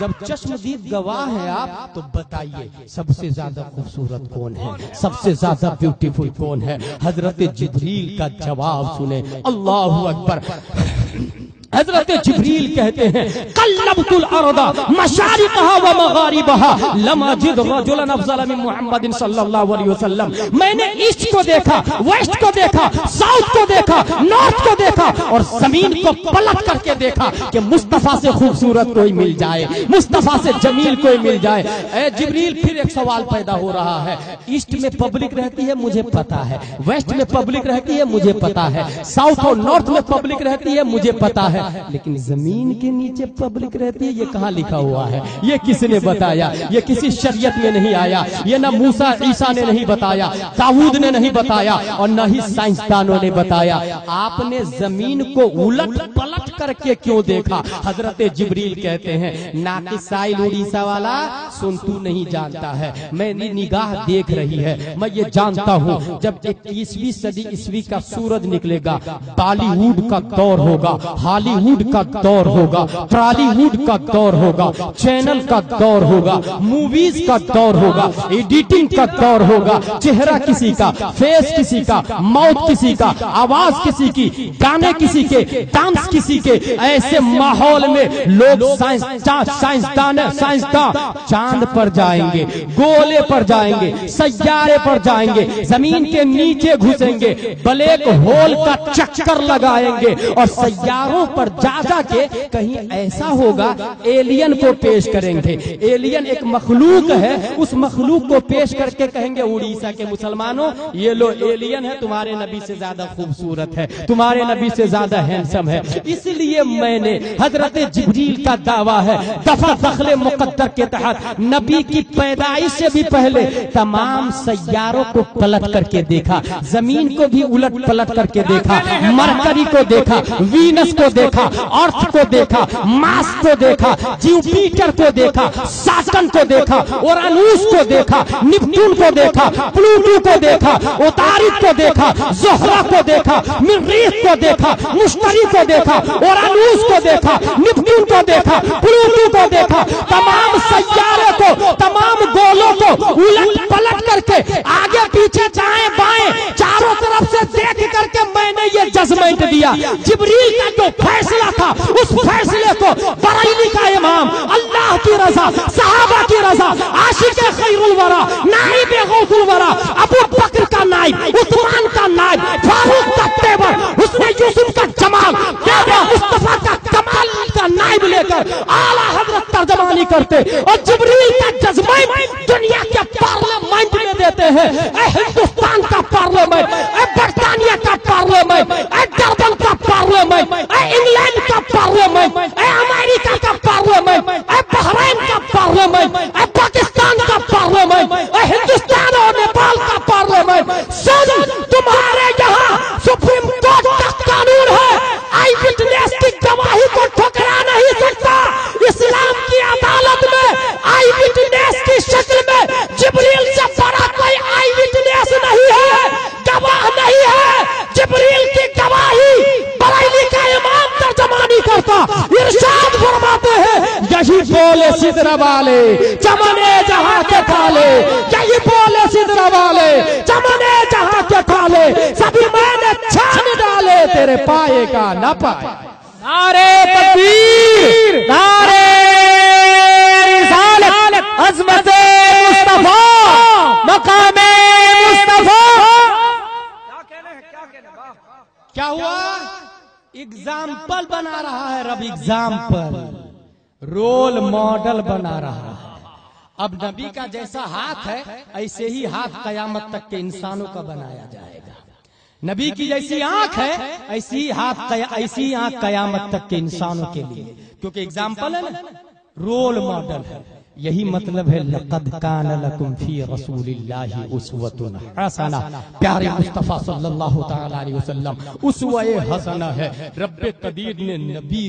जब चश्मदीद गवाह है आप, तो बताइए सबसे ज्यादा खूबसूरत कौन है, सबसे ज्यादा ब्यूटीफुल कौन है? हजरत जिब्रील का जवाब सुने। अल्लाहु अकबर। हजरत जिब्रील कहते हैं, कल्लबतुल अर्दा मशारिकहा व मगारिबहा लम अजिद रजुलन अफज़ल मिन मुहम्मदिन सल्लल्लाहु अलैहि वसल्लम। मैंने ईस्ट को देखा, वेस्ट को देखा, साउथ को देखा, नॉर्थ को देखा, और जमीन को पलट करके देखा कि मुस्तफा से खूबसूरत कोई मिल जाए, मुस्तफा से जमील कोई मिल जाए। ए जिब्रील, फिर एक सवाल पैदा हो रहा है। ईस्ट में पब्लिक रहती है, मुझे पता है, वेस्ट में पब्लिक रहती है, मुझे पता है, साउथ और नॉर्थ में पब्लिक रहती है, मुझे पता है, लेकिन जमीन के नीचे पब्लिक रहती है, ये कहाँ लिखा हुआ है? ये किसने बताया? ये किसी शरीयत में नहीं आया। ये न मूसा ईसा ने नहीं बताया, दाऊद ने नहीं बताया, और न ही साइंसदानों ने बताया। आपने जमीन को उलट पलट करके क्यों देखा? हजरत जिब्रील कहते हैं, नाकिसाइल उड़ीसा वाला, सुन तू नहीं जानता है, मेरी निगाह देख रही है, मैं ये जानता हूँ। जब 21वीं सदी ईस्वी का सूरज निकलेगा, बॉलीवुड का दौर होगा, हॉलीवुड का दौर होगा, ट्रॉलीवुड का दौर होगा, चैनल का दौर होगा, मूवीज का दौर होगा, एडिटिंग का दौर होगा। चेहरा किसी का, फेस किसी का, मौत किसी का, आवाज किसी की, गाने किसी के, डांस किसी के। ऐसे माहौल में लोग साइंसदान चांद पर जाएंगे, गोले पर जाएंगे, सैयारे पर जाएंगे, जमीन के नीचे घुसेंगे, ब्लैक होल का चक्कर लगाएंगे, और सैयारों पर जा के कहीं ऐसा होगा एलियन को पेश करेंगे। एलियन एक मखलूक है, उस मखलूक को पेश करके कहेंगे, उड़ीसा के मुसलमानों, ये लो एलियन है, तुम्हारे नबी से ज्यादा खूबसूरत है, तुम्हारे नबी से ज्यादा हैंडसम है। इसलिए मैंने, हजरत जिब्रील का दावा है, दफा दखले मुकद्दर के तहत नबी की पैदाइश से भी पहले तमाम सैयारों को पलट करके देखा, जमीन को भी उलट पलट करके देखा, मरकरी को देखा, वीनस को देखा, अर्थ को देखा, मार्स को देखा, जुपिटर को देखा, सैटर्न को देखा, उरानस को देखा, नेपच्यून को देखा, प्लूटो को देखा, उतारिद को देखा, ज़ोहरा को देखा, मरीख को देखा, मुश्तरी को देखा, उरानस को देखा, नेपच्यून को देखा, प्लूटो को देखा। तमाम सैयारे को, तमाम गोलों को उलट पलट करके आगे पीछे दाएं बाएं चारों तरफ से देख करके मैंने ये जजमेंट दिया। जिब्रील का जो फैसला था, उस फैसले को बरेली का इमाम, अल्लाह की रजा, सहाबा की रजा, आशिक खैरुल वरा, नाइब गौसुल वरा, अबू बकर का नाइब, उस्मान का नाइब, फारूक का तेवर, हुस्न यूसुफ का जमाल, मुस्तफा का कमाल का नाइब लेकर आला हजरत तर्जमानी करते, और जिब्रील का जजमेंट दुनिया के पार्लियामेंट में देते हैं। हिंदुस्तान का पार्लियामेंट, बरतानिया का पार्लियामेंट, डरबन का पार्लियामेंट, इंग्लैंड का पार्लियामेंट, अमेरिका का पार्लियामेंट, बहरीन का पार्लियामेंट, पाकिस्तान का पार्लियामेंट, हिंदुस्तान और नेपाल का पार्लियामेंट। सुन, तुम्हारे यहाँ सुप्रीम कोर्ट का कानून है, आई विटनेस की गवाही को ठुकरा नहीं सकता। इस्लाम की अदालत में आई विटनेस की शक्ल में जिब्रील से बड़ा कोई आई विटनेस नहीं है, गवाह नहीं है। जिब्रील की गवाही बरेली का इमाम तर्जमानी करता, इरशाद फरमाते हैं, यही बोले सिदरा वाले, चमने जहां के थाले, यही बोले सिदरा वाले, चमने जहां के थाले, सभी मैंने छान डाले, तेरे पाए का न पाए। नारे तकबीर, नारे रिसालत, अज़मत मुस्तफा, मकामे क्या हुआ? एग्जाम्पल बना रहा है रब, एग्जाम्पल, रोल मॉडल बना रहा है। अब नबी का जैसा हाथ है ऐसे ही हाथ कयामत तक के इंसानों का बनाया जाएगा। नबी की जैसी आंख है ऐसी आंख कयामत तक के इंसानों के लिए, क्योंकि एग्जाम्पल है ना, रोल मॉडल है। यही मतलब है लक़द कान लकुम फी रसूलिल्लाहि उस्वतुन हसना। प्यारे मुस्तफा सल्लल्लाहु तआला अलैहि वसल्लम उसवे हसना है। रब्बे कदीर ने नबी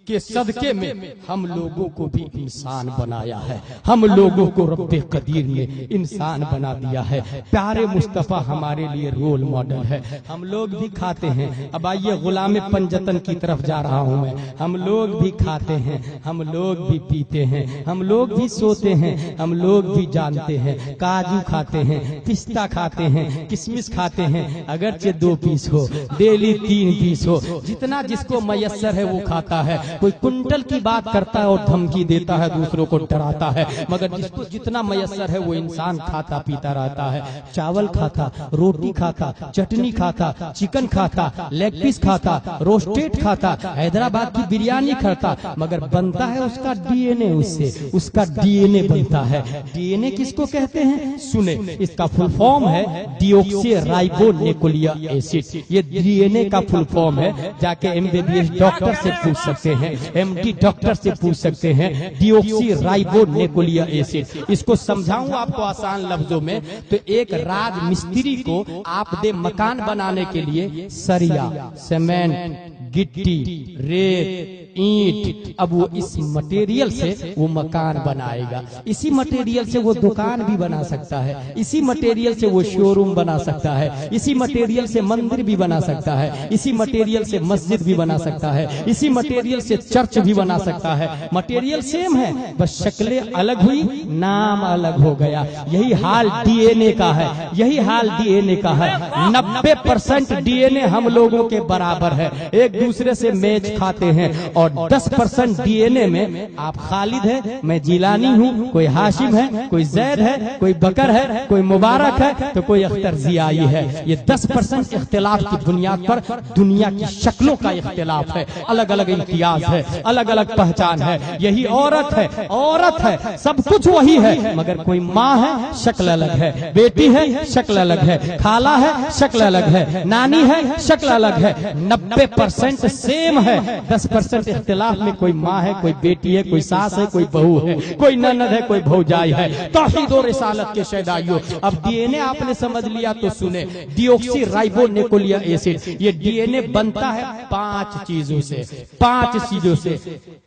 के सदके में हम लोगों को भी इंसान बनाया है, हम लोगों को रब्बे कदीर ने इंसान बना दिया है। प्यारे मुस्तफा हमारे लिए रोल मॉडल है। हम लोग भी खाते हैं। अब आइए गुलाम पंजतन की तरफ जा रहा हूं मैं। हम लोग भी खाते हैं, हम लोग भी पीते हैं, हम लोग भी सोते हैं, हम लोग भी जानते हैं। काजू खाते हैं, पिस्ता खाते हैं, किशमिश खाते हैं, अगरचे 2 पीस हो, डेली 3 पीस हो, जितना जिसको मयस्सर है वो खाता है। कोई कुंटल की बात करता है और धमकी देता है, दूसरों को डराता है, मगर जिसको जितना मयस्सर है वो इंसान खाता पीता रहता है। चावल खाता, रोटी खाता, चटनी खाता, चिकन खाता, लेग पीस खाता, रोस्टेड खाता, हैदराबाद की बिरयानी खाता, मगर बनता है उसका डीएनए, उससे उसका डीएनए बनता है। डीएनए किसको कहते हैं? सुने, इसका फुल फॉर्म है डीऑक्सी राइबोन्यूक्लिक एसिड। ये डीएनए का फुल फॉर्म है। जाके एमबीबीएस डॉक्टर से पूछ सकते हैं, एमडी डॉक्टर से पूछ सकते हैं। डीऑक्सी राइबोन्यूक्लिक एसिड, इसको समझाऊं आपको आसान लफ्जों में तो एक राज मिस्त्री को आप दे मकान बनाने के लिए सरिया, सीमेंट, गिट्टी, रेत, ईंट, अब वो इस मटेरियल से वो मकान बनाएगा। इसी मटेरियल से वो दुकान भी बना सकता है, इसी मटेरियल से वो शोरूम बना सकता है, इसी मटेरियल से मंदिर भी बना सकता है, इसी मटेरियल से मस्जिद भी बना सकता है, इसी मटेरियल से चर्च भी बना सकता है। मटेरियल सेम है, बस शक्लें अलग हुई, नाम अलग हो गया। यही हाल डीएनए का है, यही हाल डीएनए का है। 90% डीएनए हम लोगों के बराबर है, एक दूसरे से मैच खाते हैं। और 10% डीएनए में आप खालिद है, मैं जिलानी हूँ, कोई हाशिम है, कोई जैद है, कोई बकर है, कोई मुबारक है, तो कोई अख्तर जियाई है। ये 10% इख्तिलाफ की बुनियाद पर दुनिया की शक्लों का इख्तिलाफ है, अलग अलग इम्तियाज है, अलग अलग पहचान है। यही औरत है, औरत है, सब कुछ वही है, मगर कोई माँ है, शक्ल अलग है, बेटी है, शक्ल अलग है, खाला है, शक्ल अलग है, नानी है, शक्ल अलग है। 90% सेम है, 10% इख्तिलाफ में कोई माँ है, कोई बेटी है, कोई सास है, कोई बहू है, कोई ननद है, कोई भौजाई है। तौहीद और रिसालत के शहदाइयों, अब डीएनए आपने समझ लिया तो सुने, डीऑक्सी राइबोन्यूक्लिक एसिड, ये डीएनए बनता है 5 चीजों से, 5 चीजों से,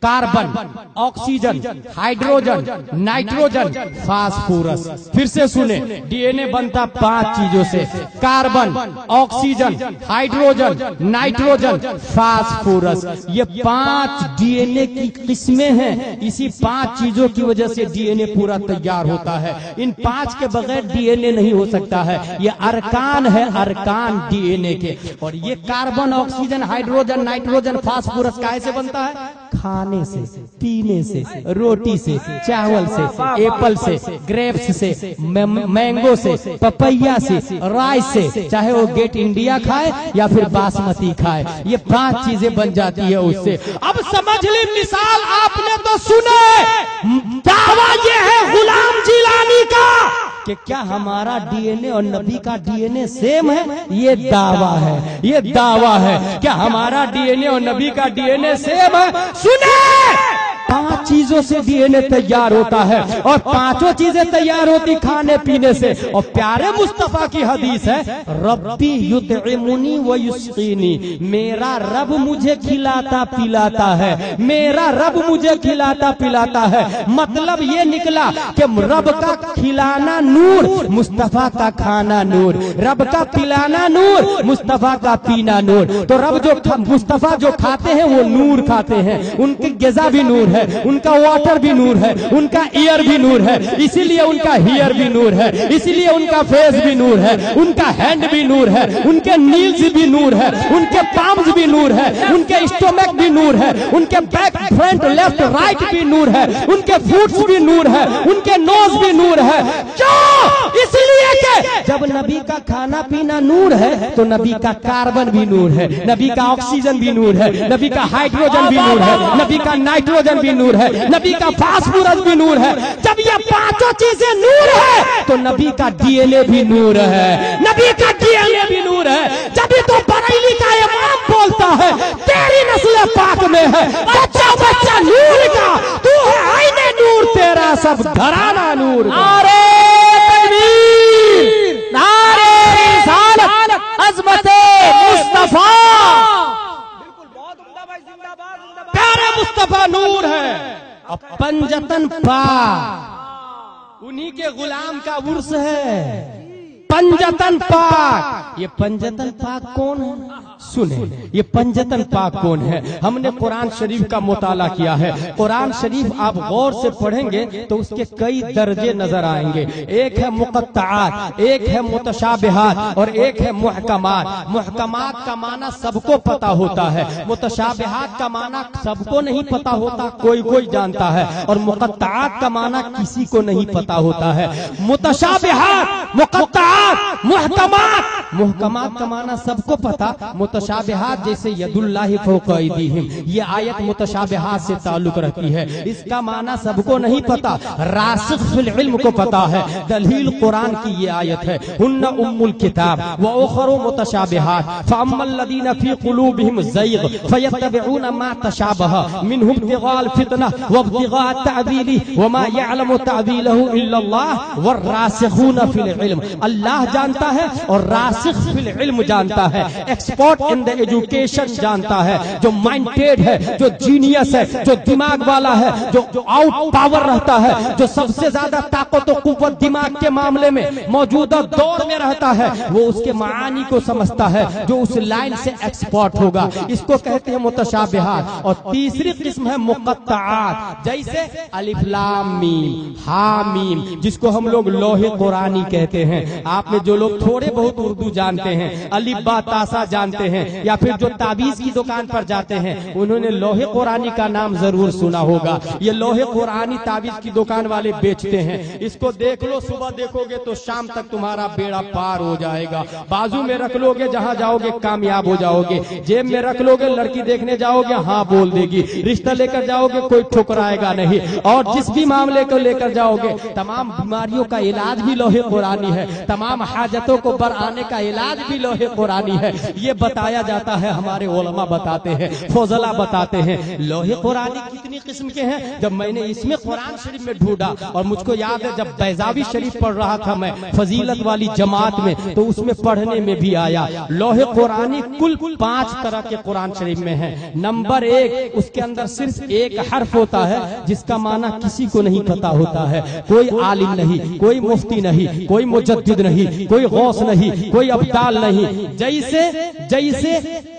carbon, oxygen, hydrogen, nitrogen, phosphorus. फिर से सुने, डीएनए बनता 5 चीजों से, carbon, oxygen, hydrogen, nitrogen, phosphorus. ये 5 डीएनए की किस्में हैं। इसी 5 चीजों की वजह से डीएनए पूरा तैयार होता है। इन 5 के बगैर डीएनए नहीं हो सकता है। ये अरकान है, अरकान डीएनए के। और ये carbon, oxygen, hydrogen, nitrogen, phosphorus कैसे बनता है? खाने से, पीने से, रोटी से, चावल से, एप्पल से, ग्रेप्स से, मैंगो से, पपैया से, राइस से, चाहे वो गेट इंडिया खाए या फिर बासमती खाए, ये 5 चीजें बन जाती है उससे। अब समझ ली मिसाल आपने तो सुने, दावा ये है गुलाम जिलानी का कि क्या हमारा डीएनए और नबी का डीएनए सेम है? ये दावा है, ये दावा है। क्या हमारा डीएनए और नबी का डीएनए सेम है? सुने, 5 चीजों से डीएनए तैयार होता है और 5 चीजें तैयार होती खाने पीने से। और प्यारे मुस्तफा की हदीस है, रब्बी युतइमुनी व युस्कीनी, मेरा रब मुझे खिलाता पिलाता है, मेरा रब मुझे खिलाता पिलाता है। मतलब ये निकला कि रब का खिलाना नूर, मुस्तफा का खाना नूर, रब का पिलाना नूर, मुस्तफा का पीना नूर। तो रब जो मुस्तफा जो खाते हैं वो नूर खाते हैं, उनकी ग़िज़ा भी नूर है, उनका वाटर भी नूर है, उनका ईयर भी नूर है, इसीलिए उनका हियर भी नूर है, इसीलिए उनका फेस भी नूर है, उनका हैंड भी नूर है, उनके नील्स भी नूर है, उनके पाम्स भी नूर है, उनके स्टोमक भी नूर है, उनके बैक, फ्रंट, लेफ्ट, राइट भी नूर है, उनके फुट्स भी नूर है, उनके नोज भी नूर है। क्यों? इसलिए कि जब नबी का खाना पीना नूर है तो नबी का कार्बन भी नूर है, नबी का ऑक्सीजन भी नूर है, नबी का हाइड्रोजन भी नूर है, नबी का नाइट्रोजन भी नूर है, नबी का फास्फोरस भी नूर है। जब ये पांचों चीजें नूर है तो नबी का डीएनए भी नूर है, नबी का डीएनए भी नूर है। जब तो बरेली का इमाम बोलता है तेरी नस्ल पाक में है, बच्चा बच्चा नूर का, तू है आईने नूर, तेरा सब घराना नूर। नारे तकबीर, नारे रिसालत, अज़मते मुस्तफा। बिल्कुल, बहुत उम्दा भाई, जिंदाबाद जिंदाबाद। प्यारे मुस्तफा नूर है, अब पंजतन पाक, उन्हीं के गुलाम का उर्स है। पंजतन पाक, ये पंजतन पाक कौन है? सुने, ये पंजतन पाक कौन है? हमने कुरान शरीफ का मुताला किया है। कुरान शरीफ आप गौर से पढ़ेंगे तो उसके कई दर्जे नजर आएंगे। एक है मुक़त्तआत, एक है मुतशाबिहात और एक है मुहकमात। मुहकमात का माना सबको पता होता है, मुतशाबिहात का माना सबको नहीं पता होता, कोई कोई जानता है, और मुक़त्तआत का माना किसी को नहीं पता होता है। मुतशाबिहात, मुक़त्तआत, मुहकमात। मुहकमात का माना सबको पता, मुतशाबिहात जैसे यदुल्लाहि फौक़ अयदीहिम, ये आयत मुतशाबिहात से ताल्लुक रखती है, इसका माना सबको नहीं पता, रासिख़ फिल इल्म को पता है। दलील कुरान की ये आयत है, हुन्ना उम्मुल किताब व उख़रु मुतशाबिहात फ़अम्मल लदीना फ़ी क़ुलूबिहिम ज़ैग़ फ़यत्तबिऊना मा तशाबह मिन्हु इब्तिग़ाअल फ़ितना व इब्तिग़ाअ तअवीली व मा यअलमु तअवीलहु इल्लल्लाह वर्रासिख़ूना फिल इल्म। अल्लाह जानता है और रासिख़ फिल इल्म जानता है, एक्सपर्ट इन द एजुकेशन जानता है, जो माइंडेड है, जो जीनियस है, जो दिमाग वाला है, जो आउट पावर रहता है, जो सबसे ज्यादा ताकत और कुव्वत दिमाग के मामले में मौजूदा दौर में रहता है, वो उसके मानी को समझता है, जो उस लाइन से एक्सपर्ट होगा। इसको कहते हैं मुतशाबिहात। और तीसरी किस्म है मुक़त्तआत, जैसे अलिफ लाम मीम, हा मीम, जिसको हम लोग लोहे कुरानी कहते हैं। आप में जो लोग थोड़े बहुत उर्दू जानते हैं, अलिफ बा तासा जानते हैं, या फिर जो ताबीज की दुकान पर जाते हैं, उन्होंने लोहे कुरानी का नाम जरूर सुना होगा। ये लोहे कुरानी ताबीज की दुकान वाले बेचते हैं। इसको देख लो, सुबह देखोगे तो शाम तक तुम्हारा बेड़ा पार हो जाएगा। बाजू में रख लोगे, जहां जाओगे कामयाब हो जाओगे। जेब में रख लोगे, लड़की देखने जाओगे हाँ बोल देगी। रिश्ता लेकर जाओगे, कोई ठुकराएगा नहीं। और जिस भी मामले को लेकर जाओगे, तमाम बीमारियों का इलाज भी लोहे कुरानी है, तमाम हाजतों को बर आने का इलाज भी लोहे कुरानी है। ये बताया जाता है, हमारे उलमा बताते हैं, फौजला बताते हैं। लोहे कुरानी कितनी किस्म के हैं? जब मैंने इसमें कुरान शरीफ में ढूंढा, और मुझको याद है जब बैजावी शरीफ पढ़ रहा था मैं फजीलत वाली जमात में, तो उसमें पढ़ने में भी आया लोहे कुरानी कुल 5 तरह के कुरान शरीफ में है। नंबर 1, उसके अंदर सिर्फ एक हर्फ होता है जिसका माना किसी को नहीं पता होता है। कोई आलिम नहीं, कोई मुफ्ती नहीं, कोई मुजद्दिद नहीं, कोई गौस नहीं, कोई अब्दाल नहीं। जैसे जैसे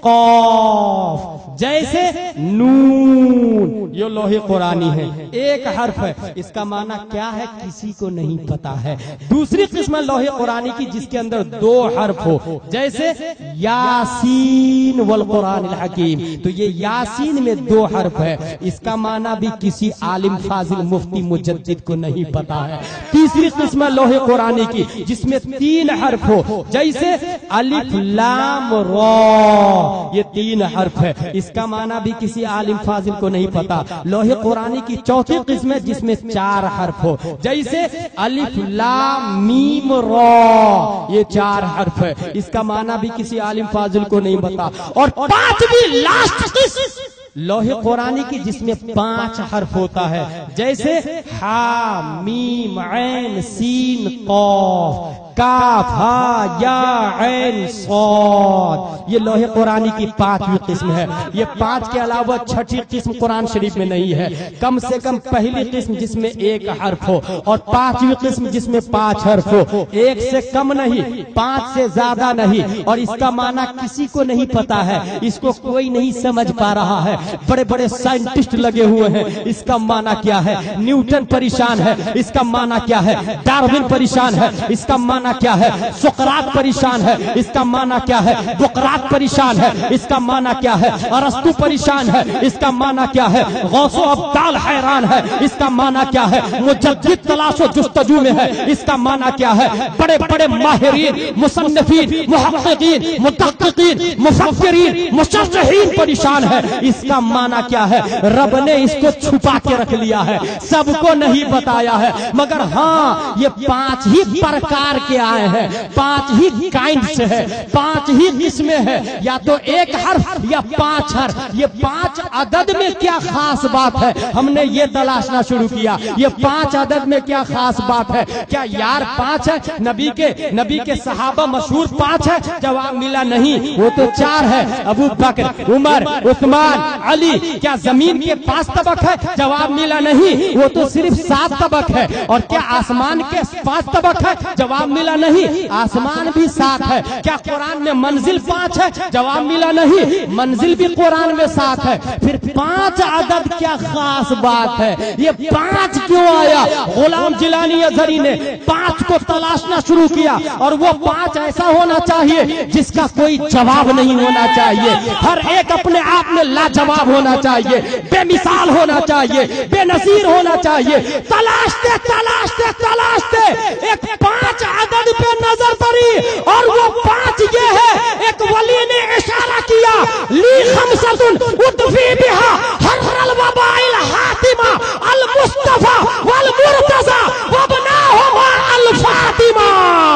कौफ, जैसे नून, ये लोहे कुरानी है, एक हर्फ है। इसका माना क्या है किसी को नहीं पता है। दूसरी किस्म लोहे कुरानी की जिसके अंदर 2 हर्फ हो, जैसे यासीन वल कुरानिल हकीम, तो ये यासीन में 2 हर्फ है। इसका माना भी किसी आलिम फाजिल मुफ्ती मुजद्दिद को नहीं पता है। तीसरी किस्म लोहे कुरानी की जिसमें 3 हर्फ हो, जैसे अलिफ लाम रा, ये 3 हर्फ है। इसका माना भी किसी आलिम फाजिल को नहीं पता। लोहे कुरानी की चौथी किस्म है जिसमें 4 हर्फ हो, जैसे अलिफ लाम मीम रा, ये 4 हर्फ है। इसका माना भी किसी आलिम फाजिल को नहीं पता। और 5वीं लास्ट किस्म लोहे कुरानी की जिसमें 5 हर्फ होता है, जैसे हा मीम ऐन सीन कौफ काफ हा या ऐन सौद, ये लोहे कुरानी की 5वीं किस्म है। ये 5 के अलावा 6ठी किस्म कुरान शरीफ में नहीं है। कम से कम पहली किस्म जिसमें 1 हर्फ हो, और 5वीं किस्म जिसमें 5 हर्फ हो। 1 से कम नहीं, 5 से ज्यादा नहीं। और इसका माना किसी को नहीं पता है, इसको कोई नहीं समझ पा रहा है। बड़े बड़े साइंटिस्ट लगे हुए हैं, इसका माना क्या है। न्यूटन परेशान है, इसका माना क्या है। डार्विन परेशान है, इसका माना माना क्या है? सुकरात परेशान है, इसका माना क्या है? बुकरात परेशान है, इसका माना क्या है? अरस्तु परेशान है, इसका माना क्या है? गौसो अब्दाल हैरान है, इसका माना क्या है? मुजद्दिद तलाशो जुस्तजू में है, इसका माना क्या है? बड़े बड़े माहिरीन, मुसन्निफीन, मुहक्किकीन, मुदक्किकीन, मुफक्किरीन, मुशर्रहीन परेशान है, इसका माना क्या है? रब ने इसको छुपा के रख लिया है, सबको नहीं बताया है। मगर हाँ, ये 5 ही प्रकार के आए हैं, 5 ही काइंड से है, 5 ही किस्में है, या तो एक हर्फ या 5 हर्फ। ये 5 अदद में क्या खास बात है, हमने ये तलाशना शुरू किया। ये 5 अदद में क्या खास बात है? क्या यार 5 है? नबी के सहाबा मशहूर 5 है? जवाब मिला नहीं, वो तो 4 है। अबू बकर, उमर, उस्मान, अली। क्या जमीन के 5 तबक है? जवाब मिला नहीं, वो तो सिर्फ 7 तबक है। और क्या आसमान के 5 तबक है? जवाब मिला नहीं, आसमान भी 7 है। क्या कुरान में मंजिल 5 है? जवाब मिला नहीं, मंजिल भी कुरान में 7 है। फिर 5 अदद क्या खास बात है? ये 5 क्यों आया? गुलाम जिलानी अजहरी ने 5 को तलाशना शुरू किया, और वो 5 ऐसा होना चाहिए जिसका कोई जवाब नहीं होना चाहिए। हर एक अपने आप में लाजवाब होना चाहिए, बेमिसाल होना चाहिए, बेनजीर होना चाहिए। तलाशते तलाशते तलाशते एक 5 अदद पे नजर पड़ी, और वो 5 ये है। एक वली ने इशारा किया, ली खमसतुन उतफी बिहा हर वबाइल हातिमा अल मुस्तफा वल मुर्तजा वबनाहुमा अल फातिमा।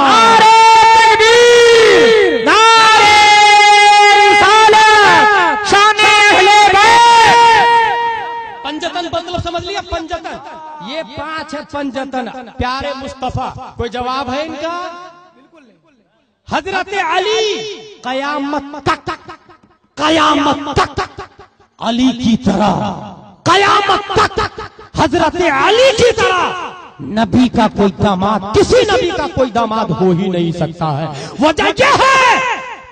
नारे तकबीर, नारे रिसालत, शान अहले बैत। पंजतन मतलब समझ लिया? पंजतन ये 5 है। पंजतन प्यारे मुस्तफा। कोई जवाब है इनका? हजरत अली कयामत तक अली की तरह, कयामत तक हजरत अली की तरह नबी का कोई दामाद, किसी नबी का कोई दामाद हो ही नहीं सकता है। वजह यह है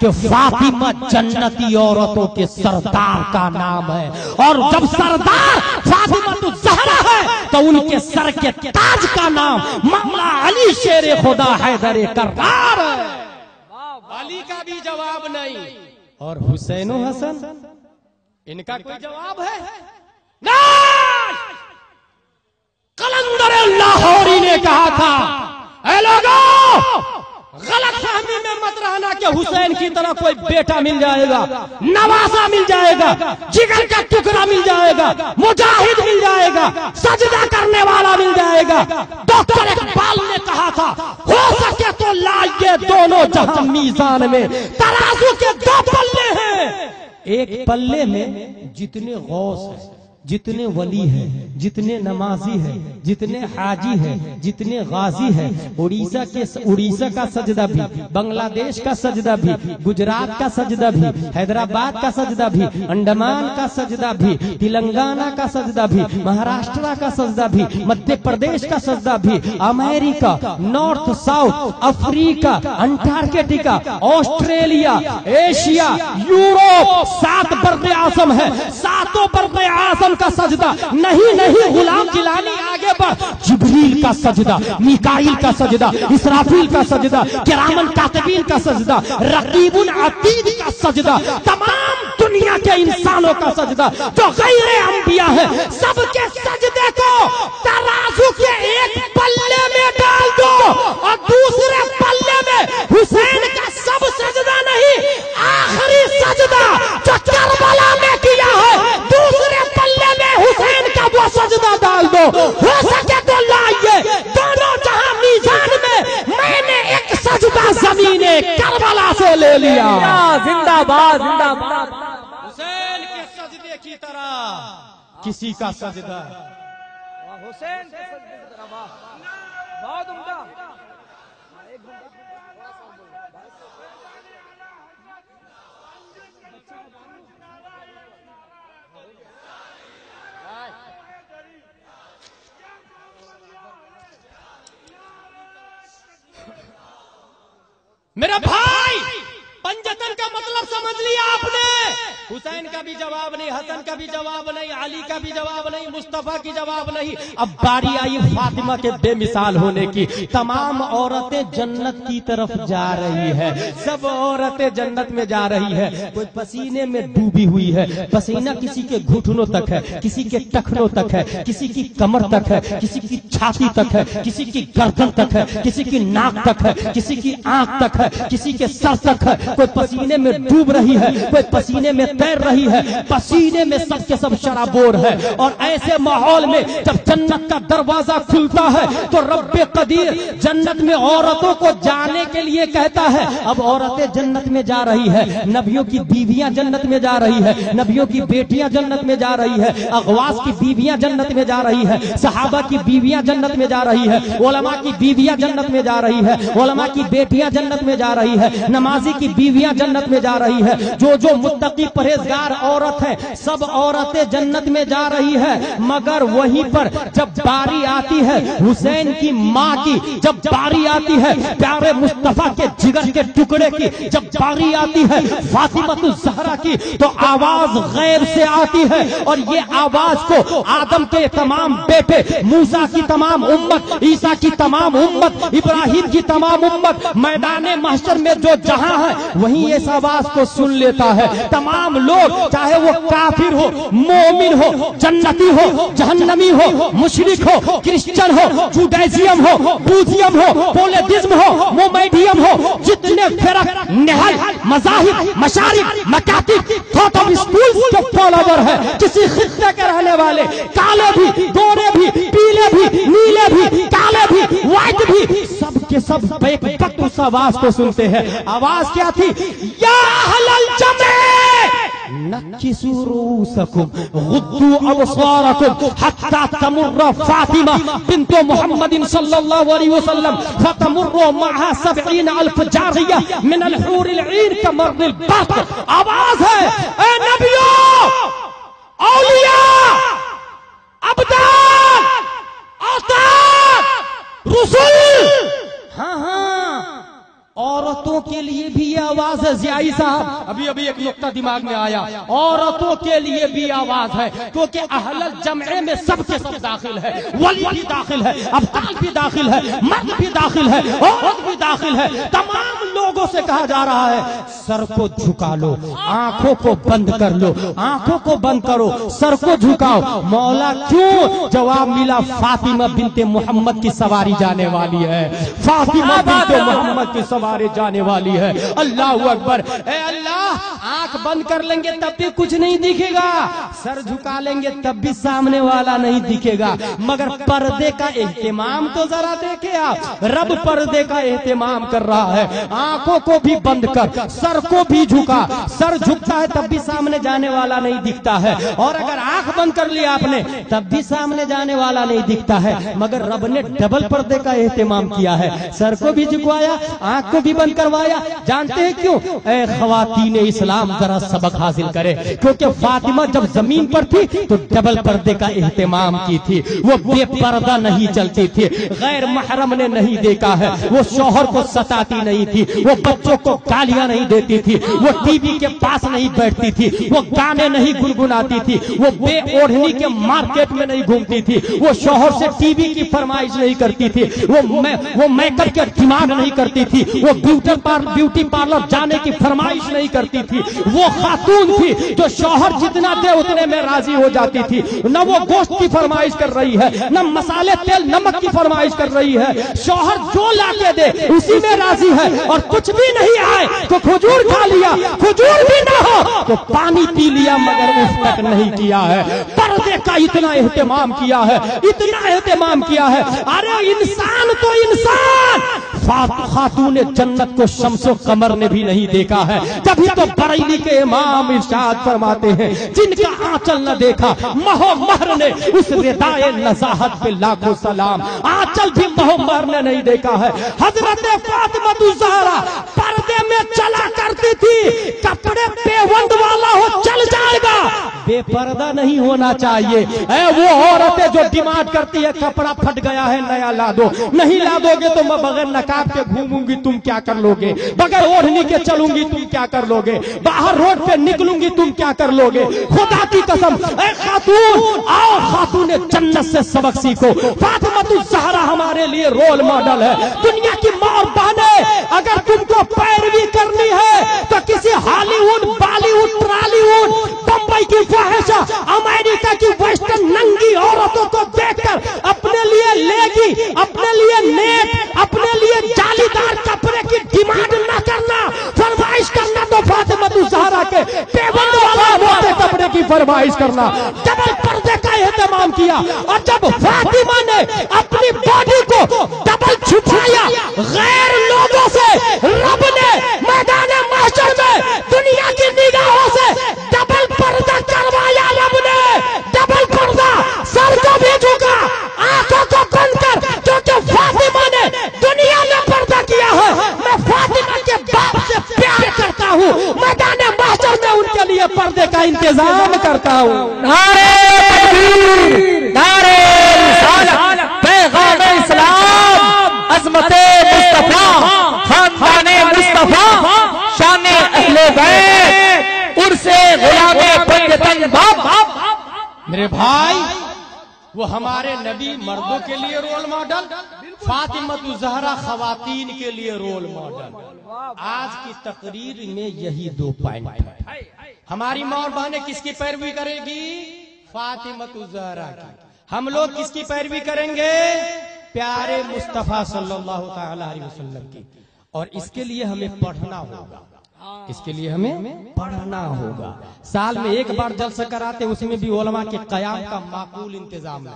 कि फातिमा जन्नती औरतों के सरदार का नाम है, और जब सरदार फातिमा तो ज़हरा है तो उनके सर के ताज का नाम मौला अली शेर खुदा हैदर कर्रार है। अली का भी जवाब नहीं, और हुसैन हसन इनका कोई जवाब है? नहीं। कलंदर लाहौरी ने कहा था, ऐ लोगों, गलत फहमी में मत रहना कि हुसैन की तरह कोई बेटा मिल जाएगा, नवासा मिल जाएगा, जिगर का टुकड़ा मिल जाएगा, मुजाहिद मिल जाएगा, सजदा करने वाला मिल जाएगा। डॉक्टर इकबाल ने कहा था, हो सके तो लाइए दोनों जहां मीजान में, तराजू के 2 पल्ले हैं। एक पल्ले में जितने गौस है, जितने वली है, जितने नमाजी है, जितने हाजी है, जितने गाजी है, उड़ीसा का सजदा भी, बांग्लादेश का सजदा भी, गुजरात का सजदा भी, हैदराबाद का सजदा भी, अंडमान का सजदा भी, तेलंगाना का सजदा भी, महाराष्ट्र का सजदा भी, मध्य प्रदेश का सजदा भी, America, North South, Africa, Antarctica, Australia, Asia, Europe, 7 बर्द आज़म है। 7 बर्द आज़म का सजदा नहीं, गुलाम जिलानी आगे बढ़। जिब्रील का सजदा, मिकाईल का सजदा, इसराफील का सजदा, किरामन कातिबीन का सजदा, रकीबुन अतीद का सजदा, तमाम दुनिया के इंसानों का सजदा जो गैर अंबिया है, सबके सजदे को तराजू के एक पल्ले में डाल दो, और दूसरे पल्ले में हुसैन का सब सजदा नहीं, आखिरी सजदा जो करबला में किया है, दूसरे पल्ले में हुसैन का वो सजदा डाल दो। हो सके तो लाइए दोनों जहां मीजान में, मैंने एक सजदा ज़मीने करबला से ले लिया। जिंदाबाद, जिंदाबाद। हुसैन के सजदे की तरह किसी का सजदा, हुसैन के सजदे की तरह, बहुत उम्दा। मेरा भाई, पंजतन का मतलब समझ लिया आपने। हुसैन का भी जवाब नहीं, हसन का भी जवाब नहीं, अली का भी जवाब नहीं, मुस्तफा की जवाब नहीं। अब बारी आई फातिमा के बेमिसाल होने की। तमाम औरतें जन्नत की तरफ जा रही है, सब औरतें जन्नत में जा रही है। कोई पसीने में डूबी हुई है, पसीना किसी के घुटनों तक है, किसी के टखनों तक है, किसी की कमर तक है, किसी की छाती तक है, किसी की गर्दन तक है, किसी की नाक तक है, किसी की आंख तक है, किसी के सर तक है। कोई पसीने में डूब रही है, कोई पसीने में तैर रही है, पसीने में सब के सब शराबोर है। और ऐसे माहौल में जब जन्नत का दरवाजा खुलता है तो रब्बे कदीर जन्नत में औरतों को जाने के लिए कहता है। अब औरतें जन्नत में जा रही है, नबियों की बीवियां जन्नत में जा रही है, नबियों की बेटियां जन्नत में जा रही है, अगवास की बीवियां जन्नत में जा रही है, सहाबा की बीवियां जन्नत में जा रही है, उलमा की बीवियां जन्नत में जा रही है, उलमा की बेटियां जन्नत में जा रही है, नमाजी की बीवियां जन्नत में जा रही है। जो मुत्तकी परहेजगार औरत है सब औरतें जन्नत में जा रही है। मगर वहीं पर जब बारी आती है हुसैन की माँ की, जब बारी आती है प्यारे मुस्तफा के जिगर के टुकड़े की, जब बारी आती है फातिमातुल ज़हरा की, तो आवाज गैब से आती है। और ये आवाज को आदम के तमाम बेटे, मूसा की तमाम उम्मत, ईसा की तमाम उम्मत, इब्राहिम की तमाम उम्मत, मैदान महशर में जो जहां है वहीं इस आवाज को सुन लेता है। तमाम लोग, चाहे वो काफिर हो, मोमिन हो, जन्नती हो, जहन्नमी हो, मुशरिक हो, क्रिश्चियन हो, जुडाइजियम हो, बूदियम हो, पोलिटिज्म हो, मोमेडियम हो, जितने फिरक, नहल, मज़ाहिब, मशारिक, मकातिब, थॉट ऑफ स्कूल के फॉलोवर है, किसी खित्ते के रहने वाले, काले भी, गोरे भी, पीले भी, नीले भी, काले भी, व्हाइट भी, सब के सब एक वक्त उस आवाज को सुनते हैं। आवाज क्या थी? या अहलल जमे नक्किसू रूसकुम गुद्दू अबसारकुम हत्ता तमुर्र फातिमा बिन्त मुहम्मदिन सल्लल्लाहु अलैहि वसल्लम फतमुर्र मअहा 70,000 जारिया मिन अल-हूरिल ईन कमर्रिल बहर। आवाज है, ए नबियों, औलिया, अब्दाल, औताद, रुसूल, हाँ, औरतों के लिए भी ये आवाज है। ज़ियाई साहब, अभी एक नुक्ता दिमाग में आया, औरतों के लिए भी आवाज है, क्योंकि अहलल जमए में सब के सब दाखिल है, वली भी दाखिल है, अब्दाल भी दाखिल है, मर्द भी दाखिल है, औरत भी दाखिल है। तमाम लोगों से कहा जा रहा है, सर को झुका लो, आंखों को बंद कर लो, आंखों को बंद करो, सर को झुकाओ। मौला क्यों? जवाब मिला, फातिमा बिन्ते मोहम्मद की सवारी जाने वाली है, फातिमा बिन्ते मोहम्मद की सवारी जाने वाली है। अल्लाह अकबर। ए अल्लाह, आंख बंद कर लेंगे तब भी कुछ नहीं दिखेगा, सर झुका लेंगे तब भी सामने वाला नहीं दिखेगा। मगर पर्दे का एहतिमाम तो जरा देखे आप, रब पर्दे का एहतिमाम कर रहा है। आंखों को भी बंद कर, सर को भी झुका, सर झुकता है तब भी सामने जाने वाला नहीं दिखता है, और अगर आंख बंद कर लिया आपने तब भी सामने जाने वाला नहीं दिखता है। मगर रब ने डबल पर्दे का एहतिमाम किया है, सर को भी झुकवाया, आंख को भी बंद करवाया। जानते हैं क्यों? ए ख़वातीने इस्लाम, जरा सबक हासिल करे, क्योंकि फातिमा जब जमीन पर थी तो डबल पर्दे का एहतिमाम की थी। वो बेपर्दा नहीं चलती थी, गैर महरम ने नहीं देखा है, वो शौहर को सताती नहीं थी, वो बच्चों को गालियां नहीं देती थी, वो टीवी के पास नहीं बैठती थी, वो गाने नहीं गुनगुनाती थी, वो बेओढ़नी के मार्केट में नहीं घूमती थी, वो शौहर से टीवी की फरमाइश नहीं करती थी, वो मेकअप के डिमांड नहीं करती थी, वो ब्यूटी पार्लर जाने की फरमाइश नहीं करती थी। वो खातून थी जो शौहर जितना दे उतने में राजी हो जाती थी। न वो गोश्त की फरमाइश कर रही है, न मसाले तेल नमक की फरमाइश कर रही है। शौहर जो लाके दे उसी में राजी है, और कुछ भी नहीं आए तो खजूर खा लिया, खजूर भी ना हो तो पानी पी लिया, मगर उस तक नहीं किया है। पर्दे का इतना एहतिमाम किया है, इतना एहतिमाम किया है। अरे इंसान तो इंसान, खातून जन्नत को शम्सो कमर ने भी नहीं देखा है। तभी तो बरेली के इमाम इरशाद फरमाते हैं, जिनका आंचल न देखा महो महर ने, उस रिदाए नज़ाहत पे लाखों सलाम। आंचल भी महो महर ने नहीं देखा है। हजरत फातिमा ज़हरा पर्दे में चला करती थी, कपड़े बेबंद वाला हो चल जाएगा, बेपर्दा नहीं होना चाहिए। वो औरतें जो डिमांड करती है कपड़ा फट गया है नया ला दो, नहीं ला दोगे तो मैं बगैर नकाब के घूमूंगी, तुम क्या कर लोगे? बगैर ओढ़नी के चलूंगी, तुम क्या कर लोगे? बाहर रोड पे निकलूंगी, तुम क्या कर लोगे? खुदा की कसम, ऐ खातून आओ, खातून जन्नत से सबक सीखो। फातिमातुज़ ज़हरा हमारे लिए रोल मॉडल है। दुनिया की माँ और बहनें, अगर तुमको पैरवी करनी है तो किसी हॉलीवुड, बॉलीवुड, ट्रॉलीवुड, बम्बई की फहशा, अमेरिका की वेस्टर्न नंगी औरतों को देखकर अपने लिए लेगी, अपने लिए नेट, अपने लिए जालीदार कपड़े की डिमांड न करना, फरमाइश करना तो फातिमातुज़ ज़हरा के पेबंद वाला मोटे कपड़े की फरमाइश करना। डबल पर्दे का एहतमाम किया, और जब फातिमा ने अपनी बॉडी को डबल छुपाया गैर लोगों से, रब ने मैदान महशर में दुनिया की निगाहों से डबल पर्दा करवाया। रब ने डबल पर्दा, सर को भी झुका, आंखों को बंद कर, क्योंकि फातिमा ने दुनिया में पर्दा किया है। मैं फातिमा के बाप से प्यार करता हूँ, मैदान महशर में उनके लिए पर्दे का इंतजाम करता हूँ। नारे तकबीर, नारे रिसालत, पैगाम इस्लाम, अज़मते मुस्तफा, खानदाने मुस्तफा, शाने अहले बैत, उर्से गुलामे पंजतन बाप। मेरे भाई, वो हमारे नबी मर्दों के लिए रोल मॉडल, फातिमातुज़ ज़हरा ख़वातीन के लिए रोल मॉडल। आज की तकरीर में यही 2 पॉइंट है। हमारी माँ और बहनें किसकी पैरवी करेगी? फातिमातुज़ ज़हरा की। हम लोग किसकी पैरवी करेंगे? प्यारे मुस्तफा सल्लल्लाहु तआला अलैहि वसल्लम की। और इसके लिए हमें पढ़ना होगा, इसके लिए हमें पढ़ना होगा। साल में एक बार जलसा कराते, उसमें भी उलमा के क़याम का माकूल इंतजाम है,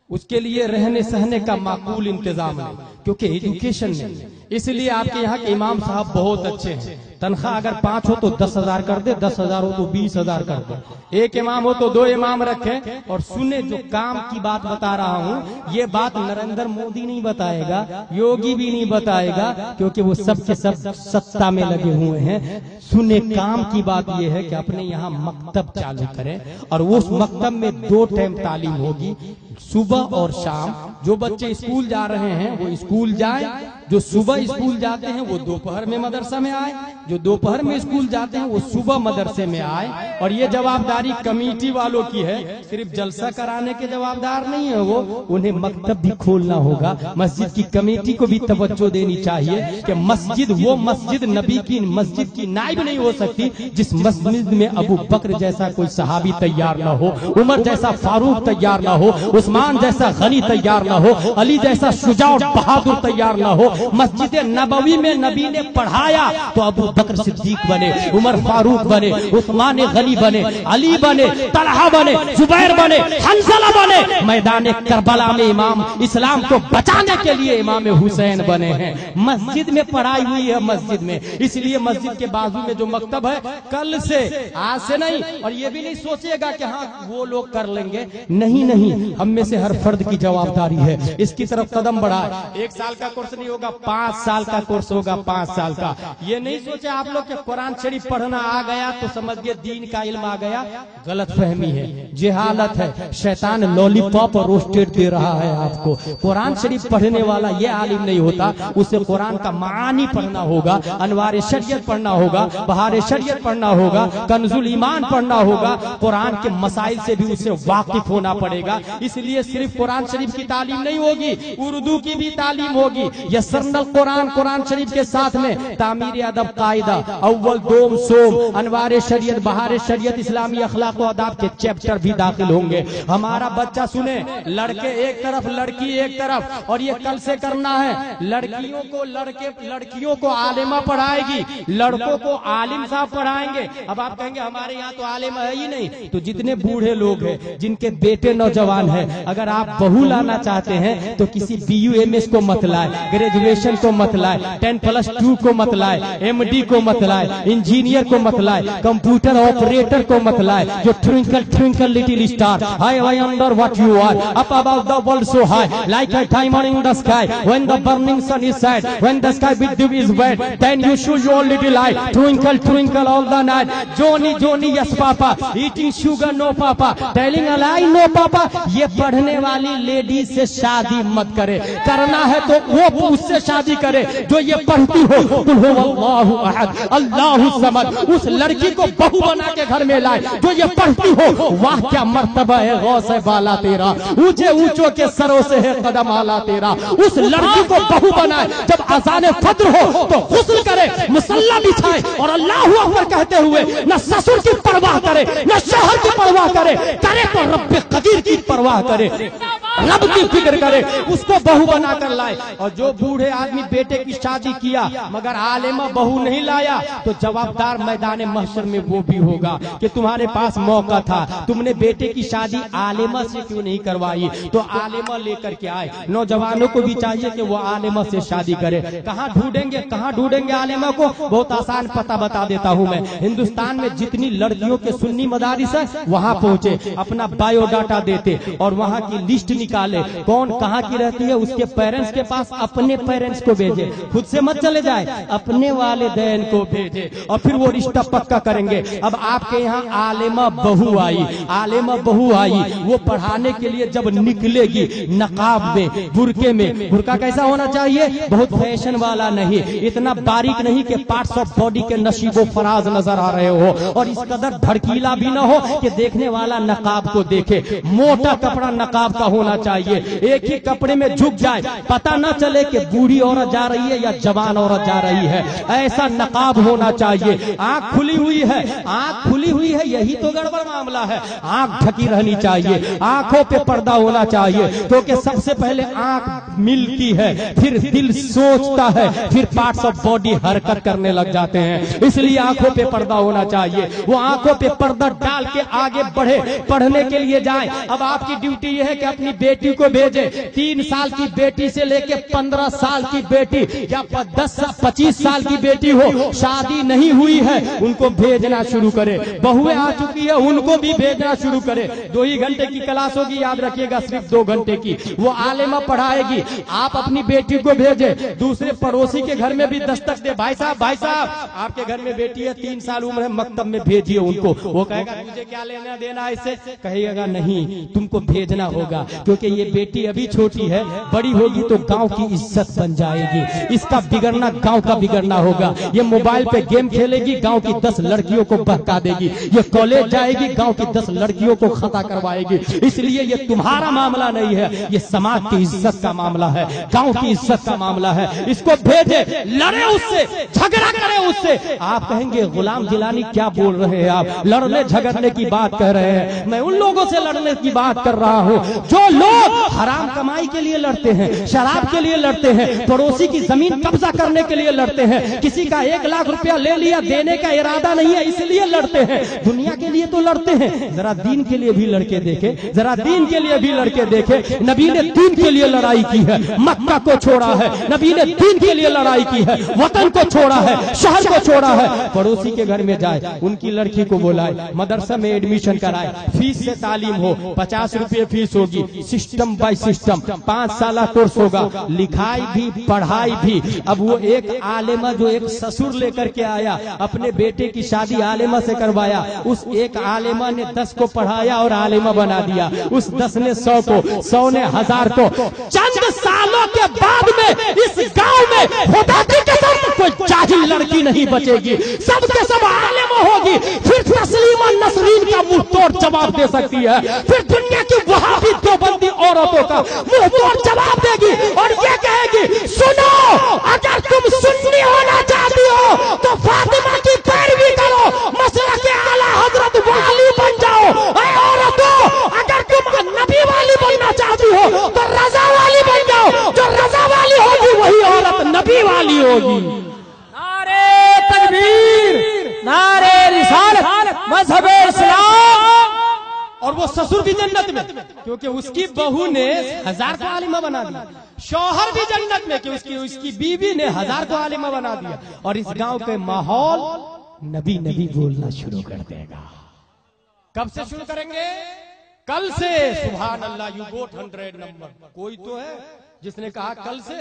उसके लिए रहने सहने का माकूल इंतजाम है, क्योंकि एजुकेशन नहीं। इसलिए आपके यहाँ के इमाम साहब बहुत अच्छे हैं। तनख्वाह अगर 5 हो तो 10,000 कर दे, 10,000 हो तो 20,000 कर दे। एक इमाम हो तो 2 इमाम रखे। और सुने, जो काम की बात बता रहा हूँ, ये बात नरेंद्र मोदी नहीं बताएगा, योगी भी नहीं बताएगा, क्योंकि वो सब के सब सत्ता में लगे हुए हैं। सुने, काम की बात ये है कि अपने यहाँ मकतब चालू करें, और उस मकतब में 2 टाइम तालीम होगी, सुबह और शाम। जो बच्चे स्कूल जा रहे हैं वो स्कूल जाएं, जो सुबह स्कूल जाते हैं वो दोपहर में मदरसा में आए, जो दोपहर में स्कूल जाते हैं वो सुबह मदरसे में आए। और ये जवाबदारी कमेटी वालों की है, सिर्फ जलसा कराने के जवाबदार नहीं है वो, उन्हें मकतब भी खोलना होगा। मस्जिद की कमेटी को भी तवज्जो देनी चाहिए कि मस्जिद, वो मस्जिद नबी की मस्जिद की नाइब नहीं हो सकती जिस मस्जिद में अबू बकर जैसा कोई सहाबी तैयार ना हो, उमर जैसा फारूक तैयार ना हो, उस्मान जैसा गनी तैयार ना हो, अली जैसा शुजा और बहादुर तैयार ना हो। मस्जिद नबवी में नबी ने पढ़ाया तो अबू बकर सिद्दीक बने, उमर फारूक बने, उस्मान गनी बने, अली बने, तलहा बने, जुबैर बने, हंज़ला बने। मैदान करबला में इमाम इस्लाम को बचाने के लिए इमाम हुसैन बने हैं। मस्जिद में पढ़ाई हुई है, मस्जिद में। इसलिए मस्जिद के बाजू में जो मकतब है, कल से, आज से नहीं। और ये भी नहीं सोचिएगा कि हाँ वो लोग कर लेंगे, नहीं नहीं, हम में से हर फर्द की जवाबदारी है इसकी तरफ कदम बढ़ाए। 1 साल का कोर्स नहीं होगा, 5 साल का कोर्स होगा, 5 साल का। ये नहीं सोचे आप लोग के कुरान शरीफ पढ़ना आ गया तो समझिए दीन का इल्म आ गया। गलत फहमी है, जेहालत है। शैतान लॉलीपॉप और रोस्टेड दे रहा है आपको। कुरान शरीफ पढ़ने वाला ये आलिम नहीं होता, उसे कुरान का मानी पढ़ना होगा, अनवार शरीयत पढ़ना होगा, बहार शरीयत पढ़ना होगा, कंजुल ईमान पढ़ना होगा। कुरान के मसाइल से भी उसे वाकिफ होना पड़ेगा। इसलिए सिर्फ कुरान शरीफ की तालीम नहीं होगी, उर्दू की भी तालीम होगी। यसरनल कुरान, कुरान शरीफ के साथ में तामीर अदब कायदा, अव्वल दोम सोम, अनवार शरीयत, बहार शरीयत, इस्लामी अखलाक व आदाब के चैप्टर भी दाखिल होंगे। हमारा बच्चा सुने, लड़के एक तरफ, लड़की एक तरफ। और ये कल से करना है। लड़कियों को आलिमा पढ़ाएगी, लड़कों को आलिम साहब पढ़ाएंगे। अब आप कहेंगे हमारे यहाँ तो आलिम है ही नहीं, तो जितने बूढ़े लोग हैं जिनके बेटे नौजवान हैं, अगर आप बहू लाना चाहते हैं तो किसी BUMS को मत लाए, ग्रेजुएट ग्रेजुएशन को मत लाए, 10+2 को मत लाए, MD को मत लाए, इंजीनियर को मत लाए, कंप्यूटर ऑपरेटर को मत लाए, जो twinkle twinkle little star, I wonder what you are, up above the world so high, like a diamond in the sky, when the burning sun is sad, when the sky with dew is wet, then you show your little eye, twinkle twinkle all the night, Johnny Johnny yes papa, eating sugar no papa, telling a lie no papa। ये पढ़ने वाली lady से शादी मत करे, करना है तो वो उससे शादी करे जो ये पढ़ती हो, कुल हु अल्लाहु अहद अल्लाहु समद, उस लड़की को बहू बना के घर में लाए जो ये पढ़ती हो। वाह क्या मर्तबा है गौसे बाला तेरा, ऊंचे ऊंचों के सरों से है कदम आला तेरा। उस लड़की को बहू बनाए, जब अज़ान फज्र हो तो गुस्ल करे, मुसल्ला बिछाए और अल्लाहु अकबर कहते हुए न ससुर की परवाह करे न शौहर की परवाह करे, करे तो रब्बे कदीर की परवाह करे, रब की फिक्र करे, उसको बहू बना कर लाए। और जो बूढ़े आदमी बेटे की शादी किया मगर आलिमा बहू नहीं लाया तो जवाबदार मैदान महशर में वो भी होगा कि तुम्हारे पास मौका था, तुमने बेटे की शादी आलिमा से क्यों नहीं करवाई, तो आलिमा लेकर के आए। नौजवानों को भी चाहिए कि वो आलिमा से शादी करे। कहाँ ढूंढेंगे आलिमा को? बहुत आसान पता बता देता हूँ मैं। हिंदुस्तान में जितनी लड़कियों के सुन्नी मदारिस है वहाँ पहुँचे, अपना बायोडाटा देते और वहाँ की लिस्ट निकाले, कौन कहाँ की रहती है, उसके पेरेंट्स के पास अपने पेरेंट्स को भेजे, खुद से मत चले जाए, अपने वालिदैन को भेजे और फिर वो रिश्ता पक्का करेंगे। अब आपके यहाँ आलिमा बहू आई, वो पढ़ाने के लिए जब निकलेगी नकाब में, बुरके में, बुरका कैसा होना चाहिए, बहुत फैशन वाला नहीं, इतना बारीक नहीं कि पार्ट्स ऑफ बॉडी के नशीबो फराज नजर आ रहे हो और इस कदर भड़कीला भी ना हो कि देखने वाला नकाब को देखे। मोटा कपड़ा नकाब का होना चाहिए, एक ही कपड़े में झुक जाए, पता न चले कि बूढ़ी औरत जा रही है या जवान औरत जा रही है, ऐसा नकाब होना चाहिए। आंख खुली हुई है, यही तो गड़बड़ मामला है। आंख ढकी रहनी चाहिए, आंखों पे पर्दा होना चाहिए, क्योंकि सबसे पहले आंख मिलती है, फिर दिल सोचता है, फिर पार्ट्स ऑफ बॉडी हरकत करने लग जाते हैं, इसलिए आंखों पे पर्दा होना चाहिए। वो आंखों पे पर्दा डाल के आगे बढ़े, पढ़ने के लिए जाए। अब आपकी ड्यूटी यह है कि अपनी बेटी को भेजे, 3 साल की बेटी से लेके 15 साल की बेटी या 10-25 साल की बेटी हो, शादी नहीं हुई है, उनको भेजना शुरू करे। बहुएं आ चुकी है, उनको भी भेजना शुरू करे। 2 ही घंटे की क्लास होगी, याद रखिएगा, सिर्फ 2 घंटे की। वो आलिमा पढ़ाएगी, आप अपनी बेटी को भेजे। दूसरे पड़ोसी के घर में भी दस्तक दे, भाई साहब आपके घर में बेटी है, 3 साल उम्र है, मकतब में भेजिए उनको। वो कहेगा तुझे क्या लेना देना इससे, कहेगा नहीं, तुमको भेजना होगा, क्योंकि ये बेटी अभी छोटी है, बड़ी होगी तो गांव की इज्जत बन जाएगी, इसका बिगड़ना गांव का बिगड़ना होगा। ये मोबाइल पे गेम खेलेगी, गांव की 10 लड़कियों को बहका देगी, ये कॉलेज जाएगी, गांव की 10 लड़कियों को खता करवाएगी। इसलिए ये तुम्हारा मामला नहीं है, ये समाज की इज्जत का मामला है, गांव की इज्जत का मामला है। इसको भेजे, लड़े उससे, झगड़ा करे उससे। आप कहेंगे गुलाम जिलानी क्या बोल रहे हैं आप, लड़ने झगड़ने की बात कह रहे हैं। मैं उन लोगों से लड़ने की बात कर रहा हूँ जो लोग हराम कमाई के लिए लड़ते हैं, शराब के लिए लड़ते हैं, पड़ोसी की जमीन कब्जा करने के लिए लड़ते हैं, किसी का 1 लाख रुपया ले लिया, देने का इरादा नहीं है इसलिए लड़ते हैं। दुनिया के लिए तो लड़ते हैं, जरा दीन के लिए भी लड़के देखे, जरा दीन के लिए भी लड़के देखे। नबी ने दीन के लिए लड़ाई की है, मक्का को छोड़ा है, नबी ने दीन के लिए लड़ाई की है, वतन को छोड़ा है, शहर को छोड़ा है। पड़ोसी के घर में जाए, उनकी लड़की को बुलाए, मदरसा में एडमिशन कराए, फीस से तालीम हो, 50 रुपये फीस होगी, सिस्टम बाय सिस्टम, 5 साल कोर्स होगा, लिखाई भी पढ़ाई भी। अब वो एक आलिमा जो एक ससुर लेकर के आया, अपने बेटे की शादी आलिमा से करवाया, उस एक आलिमा ने 10 को पढ़ाया और आलिमा बना दिया, उस 10 ने 100 को, 100 ने 1000 को। चंद सालों के बाद में इस गांव में खुदा की कसम कोई जाहिल लड़की नहीं बचेगी, सबके सब आलिमा होगी। फिर तस्लीमा नसरीन का मुंह तोड़ जवाब दे सकती है, फिर दुनिया की वहाबी देवबंदी औरतों का मुंह तोड़ जवाब देगी और ये कहेगी सुनो, अगर तुम सुन्नी होना चाहती हो तो फातिमा की पैरवी करो, मसला के आला हजरत वाली बन जाओ। ऐ औरतों, अगर तुम नबी वाली बनना चाहती हो तो रजा वाली बन जाओ, जो रजा वाली होगी वही औरत नबी वाली होगी। नारे तकबीर, नारे रिसालत, मजहब इस्लाम और वो ससुर भी जन्नत में, क्योंकि उसकी बहू ने 1000 को आलिमा बना दिया। शौहर भी जन्नत में, क्योंकि उसकी बीवी ने 1000 को आलिमा बना दिया। और इस गांव के माहौल नबी नबी बोलना शुरू कर देगा। कब से शुरू करेंगे? कल से। सुभान अल्लाह, यू गोट 100 नंबर। कोई तो है जिसने कहा कल से।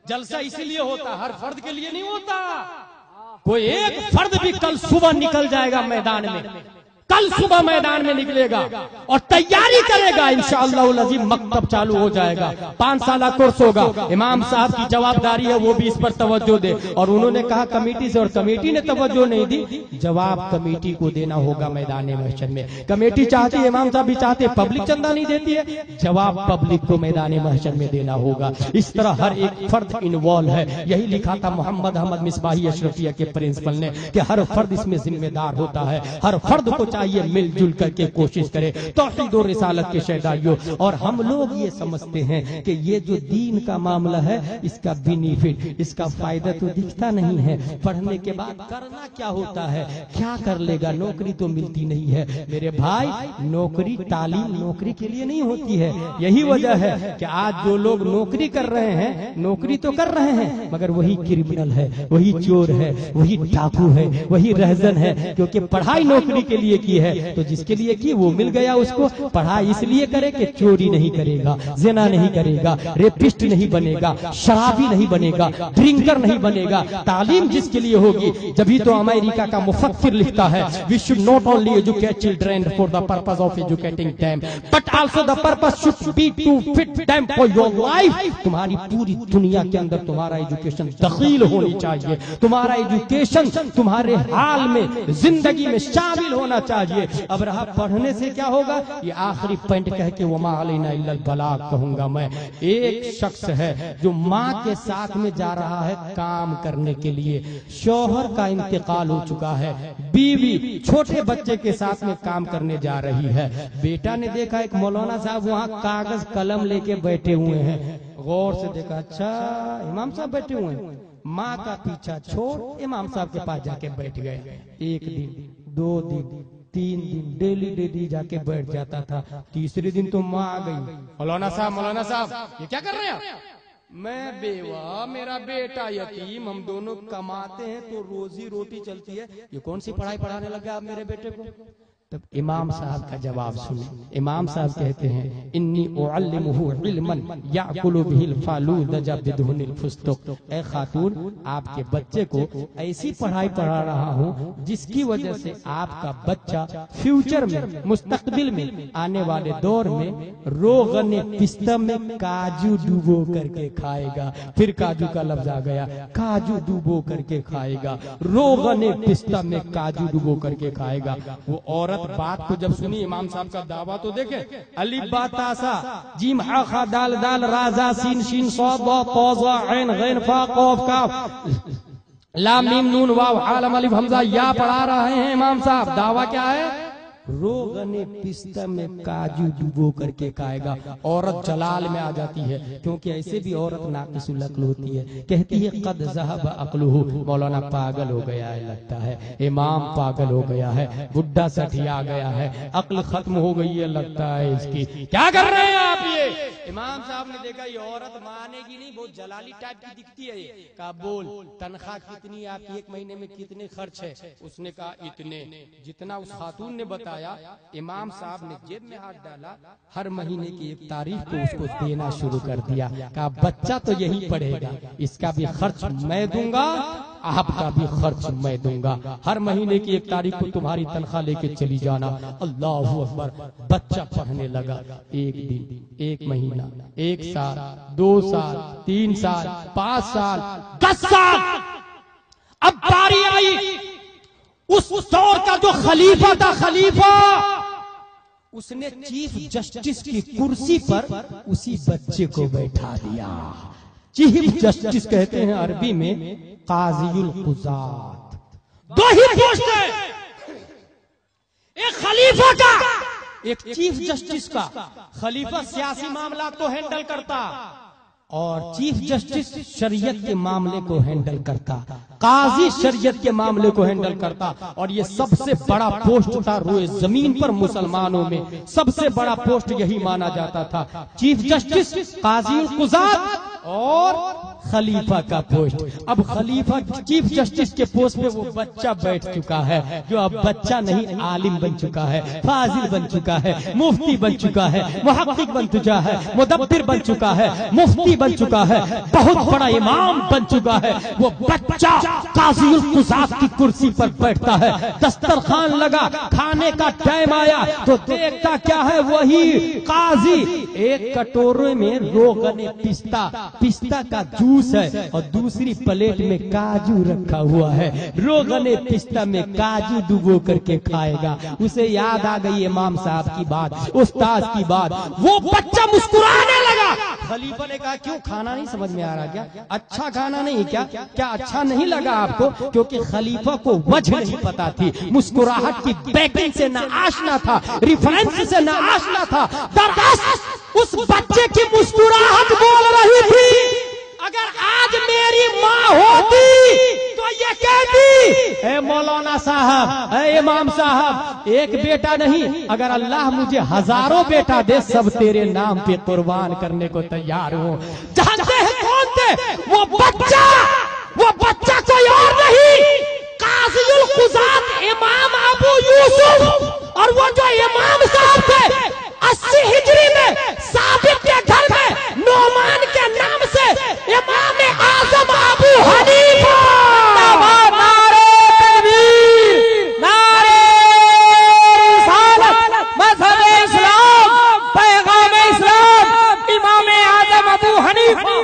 जलसा इसीलिए होता, हर फर्द के लिए नहीं होता। कोई एक फर्द भी कल सुबह निकल जाएगा मैदान में, कल सुबह मैदान में निकलेगा और तैयारी करेगा, इंशाअल्लाह अज़ीम मकतब चालू हो जाएगा। 5 साल कोर्स होगा। इमाम साहब की जवाबदारी है वो भी इस पर तवज्जो दे। और उन्होंने कहा कमेटी से, और कमेटी ने तवज्जो नहीं दी। जवाब कमेटी को देना होगा मैदान महशर में। कमेटी चाहती है, इमाम साहब भी चाहते हैं, पब्लिक चंदा नहीं देती है, जवाब पब्लिक को मैदान महशर में देना होगा। इस तरह हर एक फर्द इन्वॉल्व है। यही लिखा था मोहम्मद अहमद मिसबाही अशरफिया के प्रिंसिपल ने कि हर फर्द इसमें जिम्मेदार होता है। हर फर्द को चाहिए मिलजुल करके कोशिश करे। तौहीद और रिसालत के शहदाइयों, और हम लोग ये समझते हैं कि ये जो दीन का मामला है, इसका बेनिफिट, इसका फायदा तो दिखता नहीं है। पढ़ने के बाद करना क्या होता है, क्या कर लेगा, नौकरी तो मिलती नहीं है। मेरे भाई, नौकरी, तालीम नौकरी के लिए नहीं होती है। यही वजह है कि आज जो लोग नौकरी कर रहे हैं, नौकरी तो कर रहे हैं, मगर वही क्रिमिनल है, वही चोर है, वही डाकू है, वही रहजन है। क्योंकि पढ़ाई नौकरी के लिए की है, तो जिसके लिए की वो मिल गया उसको। पढ़ाई इसलिए करे कि चोरी नहीं करेगा, जिना नहीं करेगा, रेपिस्ट नहीं बनेगा, शराबी नहीं बनेगा, ड्रिंकर नहीं बनेगा। तालीम जिसके लिए होगी, जभी तो अमेरिका का मुफक्किर लिखता है, we should not only educate children for the purpose of educating them, but also the purpose should be to fit them for your life. तुम्हारी पूरी दुनिया के अंदर तुम्हारा एजुकेशन दखील होनी चाहिए। तुम्हारा एजुकेशन तुम्हारे हाल में, जिंदगी में शामिल होना चाहिए। अब रहा पढ़ने से क्या होगा, ये आखिरी पॉइंट कह के वमा अलैना इल्लल बलाग कहूंगा मैं। एक शख्स है जो माँ के साथ में जा रहा है काम करने के लिए, शौहर का इंतकाल हो चुका है, बीवी छोटे बच्चे के साथ में काम करने जा रही है। बेटा ने देखा एक मौलाना साहब वहाँ कागज कलम लेके बैठे हुए हैं, गौर से देखा, अच्छा इमाम साहब बैठे हुए हैं। माँ का पीछा छोड़ इमाम साहब के पास जाके बैठ गए। 1 दिन, 2 दिन, 3 दिन, डेली जाके बैठ जाता था। तीसरे दिन तो माँ आ गई, मौलाना साहब ये क्या कर रहे हैं? मैं बेवा, मेरा बेटा यतीम, हम दोनों कमाते हैं तो रोजी रोटी चलती है, ये कौन सी पढ़ाई पढ़ाने लगे आप मेरे बेटे को? तब इमाम साहब का जवाब सुने। इमाम साहब कहते हैं, इन्नी उअल्लिमुहु इल्मन याकुलु बिहिल फालूद जबिदहुनिल फुस्तुक। ए खातून, आपके बच्चे को ऐसी पढ़ाई पढ़ा रहा हूँ जिसकी वजह से आपका बच्चा फ्यूचर में, मुस्तकबिल में, आने वाले दौर में रोगने पिस्ता में काजू डूबो करके खाएगा। फिर काजू का लफ्ज आ गया, काजू डूबो करके खाएगा, रोगने पिस्ता में काजू डूबो करके खाएगा। वो औरत बात को जब सुनी, इमाम साहब का दावा तो देखे, अलिफ बा ता सा जीम हा खा दाल दाल रा जा सीन शीन सॉद वा ता ज़ा ऐन गैन फा क़ाफ काफ लाम मीम नून वाव आलम अलिफ हमजा या पढ़ा रहे हैं इमाम साहब। दावा क्या है? रोगने पिस्ता में काजू डुबो करके खाएगा। औरत जलाल में आ जाती है, क्योंकि ऐसे भी औरत नाक़िसुल अक्ल होती है। कहती है कद ज़हब अक्लुहु, मौलाना पागल हो गया है लगता है, इमाम पागल हो गया है, बुढ़ा सठिया गया है, अक्ल खत्म हो गई है लगता है इसकी। क्या कर रहे हैं आप ये? इमाम साहब ने देखा ये औरत मानेगी नहीं, बहुत जलाली टाइप की दिखती है। ये कहा बोल तनख्वाह कितनी, आप 1 महीने में कितने खर्च है? उसने कहा इतने। जितना उस खातून ने बताया, इमाम साहब ने जेब में हाथ डाला, हर महीने की 1 तारीख को उसको देना शुरू कर दिया। कहा बच्चा तो यही पढ़ेगा, इसका भी खर्च मैं दूंगा, आपका भी खर्च मैं दूंगा। हर महीने की 1 तारीख को तुम्हारी तनख्वाह लेके चली जाना। अल्लाहु अकबर। बच्चा पढ़ने लगा। 1 दिन, 1 महीना, 1 साल, 2 साल, 3 साल, 5 साल, 10 साल। अब बारी आई उस दौर का जो खलीफा था, खलीफा, उसने चीफ जस्टिस की कुर्सी पर उसी बच्चे को बैठा दिया। चीफ जस्टिस कहते हैं अरबी में काज़ीउल कुज़ात। 2 ही पोस्ट है, एक खलीफा का, एक चीफ जस्टिस का। खलीफा सियासी मामला तो हैंडल करता, और चीफ जस्टिस शरीयत के मामले को हैंडल करता, काजी शरीयत के मामले को हैंडल करता। और ये सबसे बड़ा पोस्ट था रोए जमीन पर मुसलमानों में, सबसे बड़ा पोस्ट यही माना जाता था, चीफ जस्टिस, काजी कुज़ात और खलीफा का पोस्ट। अब खलीफा चीफ जस्टिस के पोस्ट पे वो बच्चा बैठ चुका है, जो अब बच्चा नहीं आलिम बन चुका है, फाजिल बन चुका है, मुफ्ती बन चुका है, मुहक्किक बन चुका है, मुदब्बिर बन चुका है, मुफ्ती बन चुका है, बहुत बड़ा इमाम बन चुका है। वो बच्चा काज़ीउल कुज़ात की कुर्सी पर बैठता है, दस्तरखान लगा, खाने का टाइम आया तो देखता क्या है, वही काजी एक कटोरे में रोगने पिस्ता का जूस है और दूसरी प्लेट में काजू रखा हुआ है। रोगने पिस्ता में काजू डुबो करके खाएगा। उसे याद आ गई इमाम साहब की बात, उस्ताद की बात। वो बच्चा मुस्कुराने लगा। खलीफा ने कहा क्यों, खाना नहीं समझ में आ रहा क्या? अच्छा खाना नहीं क्या? क्या अच्छा नहीं लगा आपको? क्योंकि खलीफा को वजह नहीं पता थी, मुस्कुराहट की बैकिंग से ना आशना था, रिफरेंस से ना आशना था। दरअसल उस बच्चे की मुस्कुराहट बोल रही थी, अगर आज मेरी माँ होती तो ये कहती, ए मौलाना साहब, ए इमाम साहब, एक बेटा नहीं, अगर अल्लाह मुझे हजारों बेटा दे, सब तेरे नाम पे कुर्बान करने को तैयार हूँ। जानते हैं कौन थे वो बच्चा? वो बच्चा कोई और नहीं, काज़ीउल कुज़ात इमाम अबू यूसुफ। और वो जो इमाम साहब थे 80 हिजरी में साबित के घर में नोमान के नाम से इमाम आज़म अबू हनीफा। नारे तकबीर, नारे रिसालत, मज़हब इस्लाम, पैगाम इस्लाम, इमाम आज़म अबू हनीफा।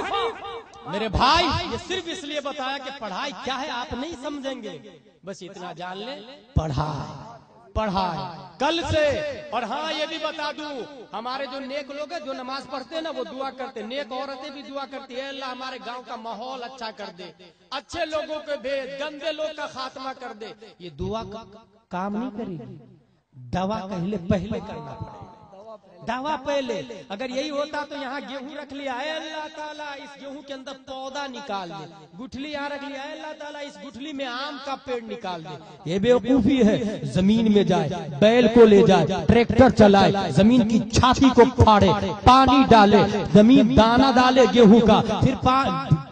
मेरे भाई, ये सिर्फ इसलिए बताया कि पढ़ाई क्या है आप नहीं समझेंगे, बस इतना जान ले, पढ़ाई कल से। और हाँ ये भी बता दूं, हमारे जो नेक लोग हैं जो नमाज पढ़ते हैं ना, वो दुआ करते, नेक औरतें भी दुआ करती है, अल्लाह हमारे गांव का माहौल अच्छा कर दे, अच्छे लोगों के भेज, गंदे लोग का खात्मा कर दे। ये दुआ काम नहीं करेगी, दवा पहले करना पड़ेगा, दवा पहले। अगर यही होता तो यहाँ गेहूं रख लिया है, अल्लाह ताला इस गेहूं के अंदर पौधा निकाल दे, गुठली यहाँ रख लिया है, अल्लाह ताला इस गुठली में आम का पेड़ निकाल दे। ये बेवकूफी है। जमीन में जाए, बैल को ले जाए, ट्रैक्टर चलाए, जमीन की छाती को फाड़े, पानी डाले, जमीन दाना डाले गेहूं का, फिर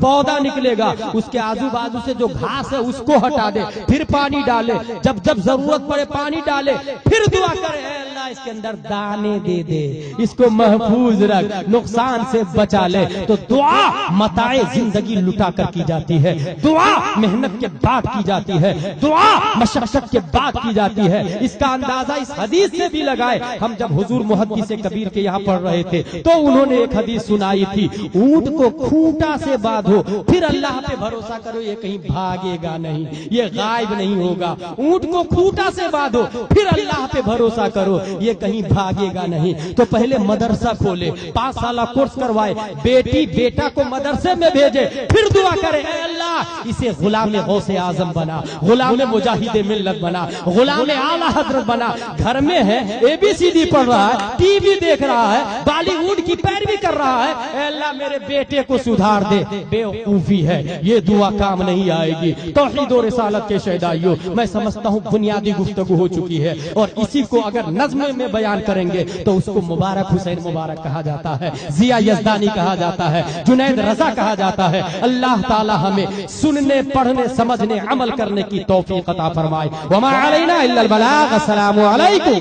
पौधा निकलेगा, उसके आजू बाजू से जो घास है उसको हटा दे, फिर पानी डाले, जब जरूरत पड़े पानी डाले, फिर दुआ करे, अल्लाह इसके अंदर दाने दे दे, इसको महफूज रख, नुकसान से बचा ले। तो दुआ मताए जिंदगी लुटा कर की जाती है, दुआ मेहनत के बाद की जाती है, दुआ मशक्कत के बाद की जाती है। इसका अंदाजा इस हदीस से भी लगाए। हम जब हुजूर मुहद्दिस कबीर के यहाँ पढ़ रहे थे तो उन्होंने एक हदीस सुनाई थी, ऊंट को खूंटा से बांधो, फिर अल्लाह पे भरोसा करो, ये कहीं भागेगा नहीं, ये गायब नहीं होगा। ऊंट को खूंटा से बांधो, फिर अल्लाह पे भरोसा करो, ये कहीं भागेगा नहीं। तो पहले मदरसा खोले, 5 साल कोर्स करवाए, बेटी बेटा को मदरसे में भेजे, फिर दुआ करे, अल्लाह इसे गुलाम गौसे आजम बना, गुलाम मुजाहिद मिल्लत बना, गुलाम आला हजरत बना। घर में है ABCD पढ़ रहा है, टीवी देख रहा है, बॉलीवुड की पैरवी कर रहा है, अल्लाह मेरे बेटे को सुधार दे। बेवकूफी है, ये दुआ काम नहीं आएगी। तौहीद और रिसालत के शहदाइयों, मैं समझता हूँ बुनियादी गुफ्तगू हो चुकी है, और इसी को अगर नज़्म में बयान करेंगे तो उसको मुबारक हुसैन मुबारक कहा जाता है, जिया यज़दानी कहा जाता है, जुनैद रजा कहा जाता है। अल्लाह ताला हमें सुनने, पढ़ने, समझने, अमल करने की तौफीक अता फरमाए। वमा अलैना इल्लल बलाग। अस्सलामु अलैकुम।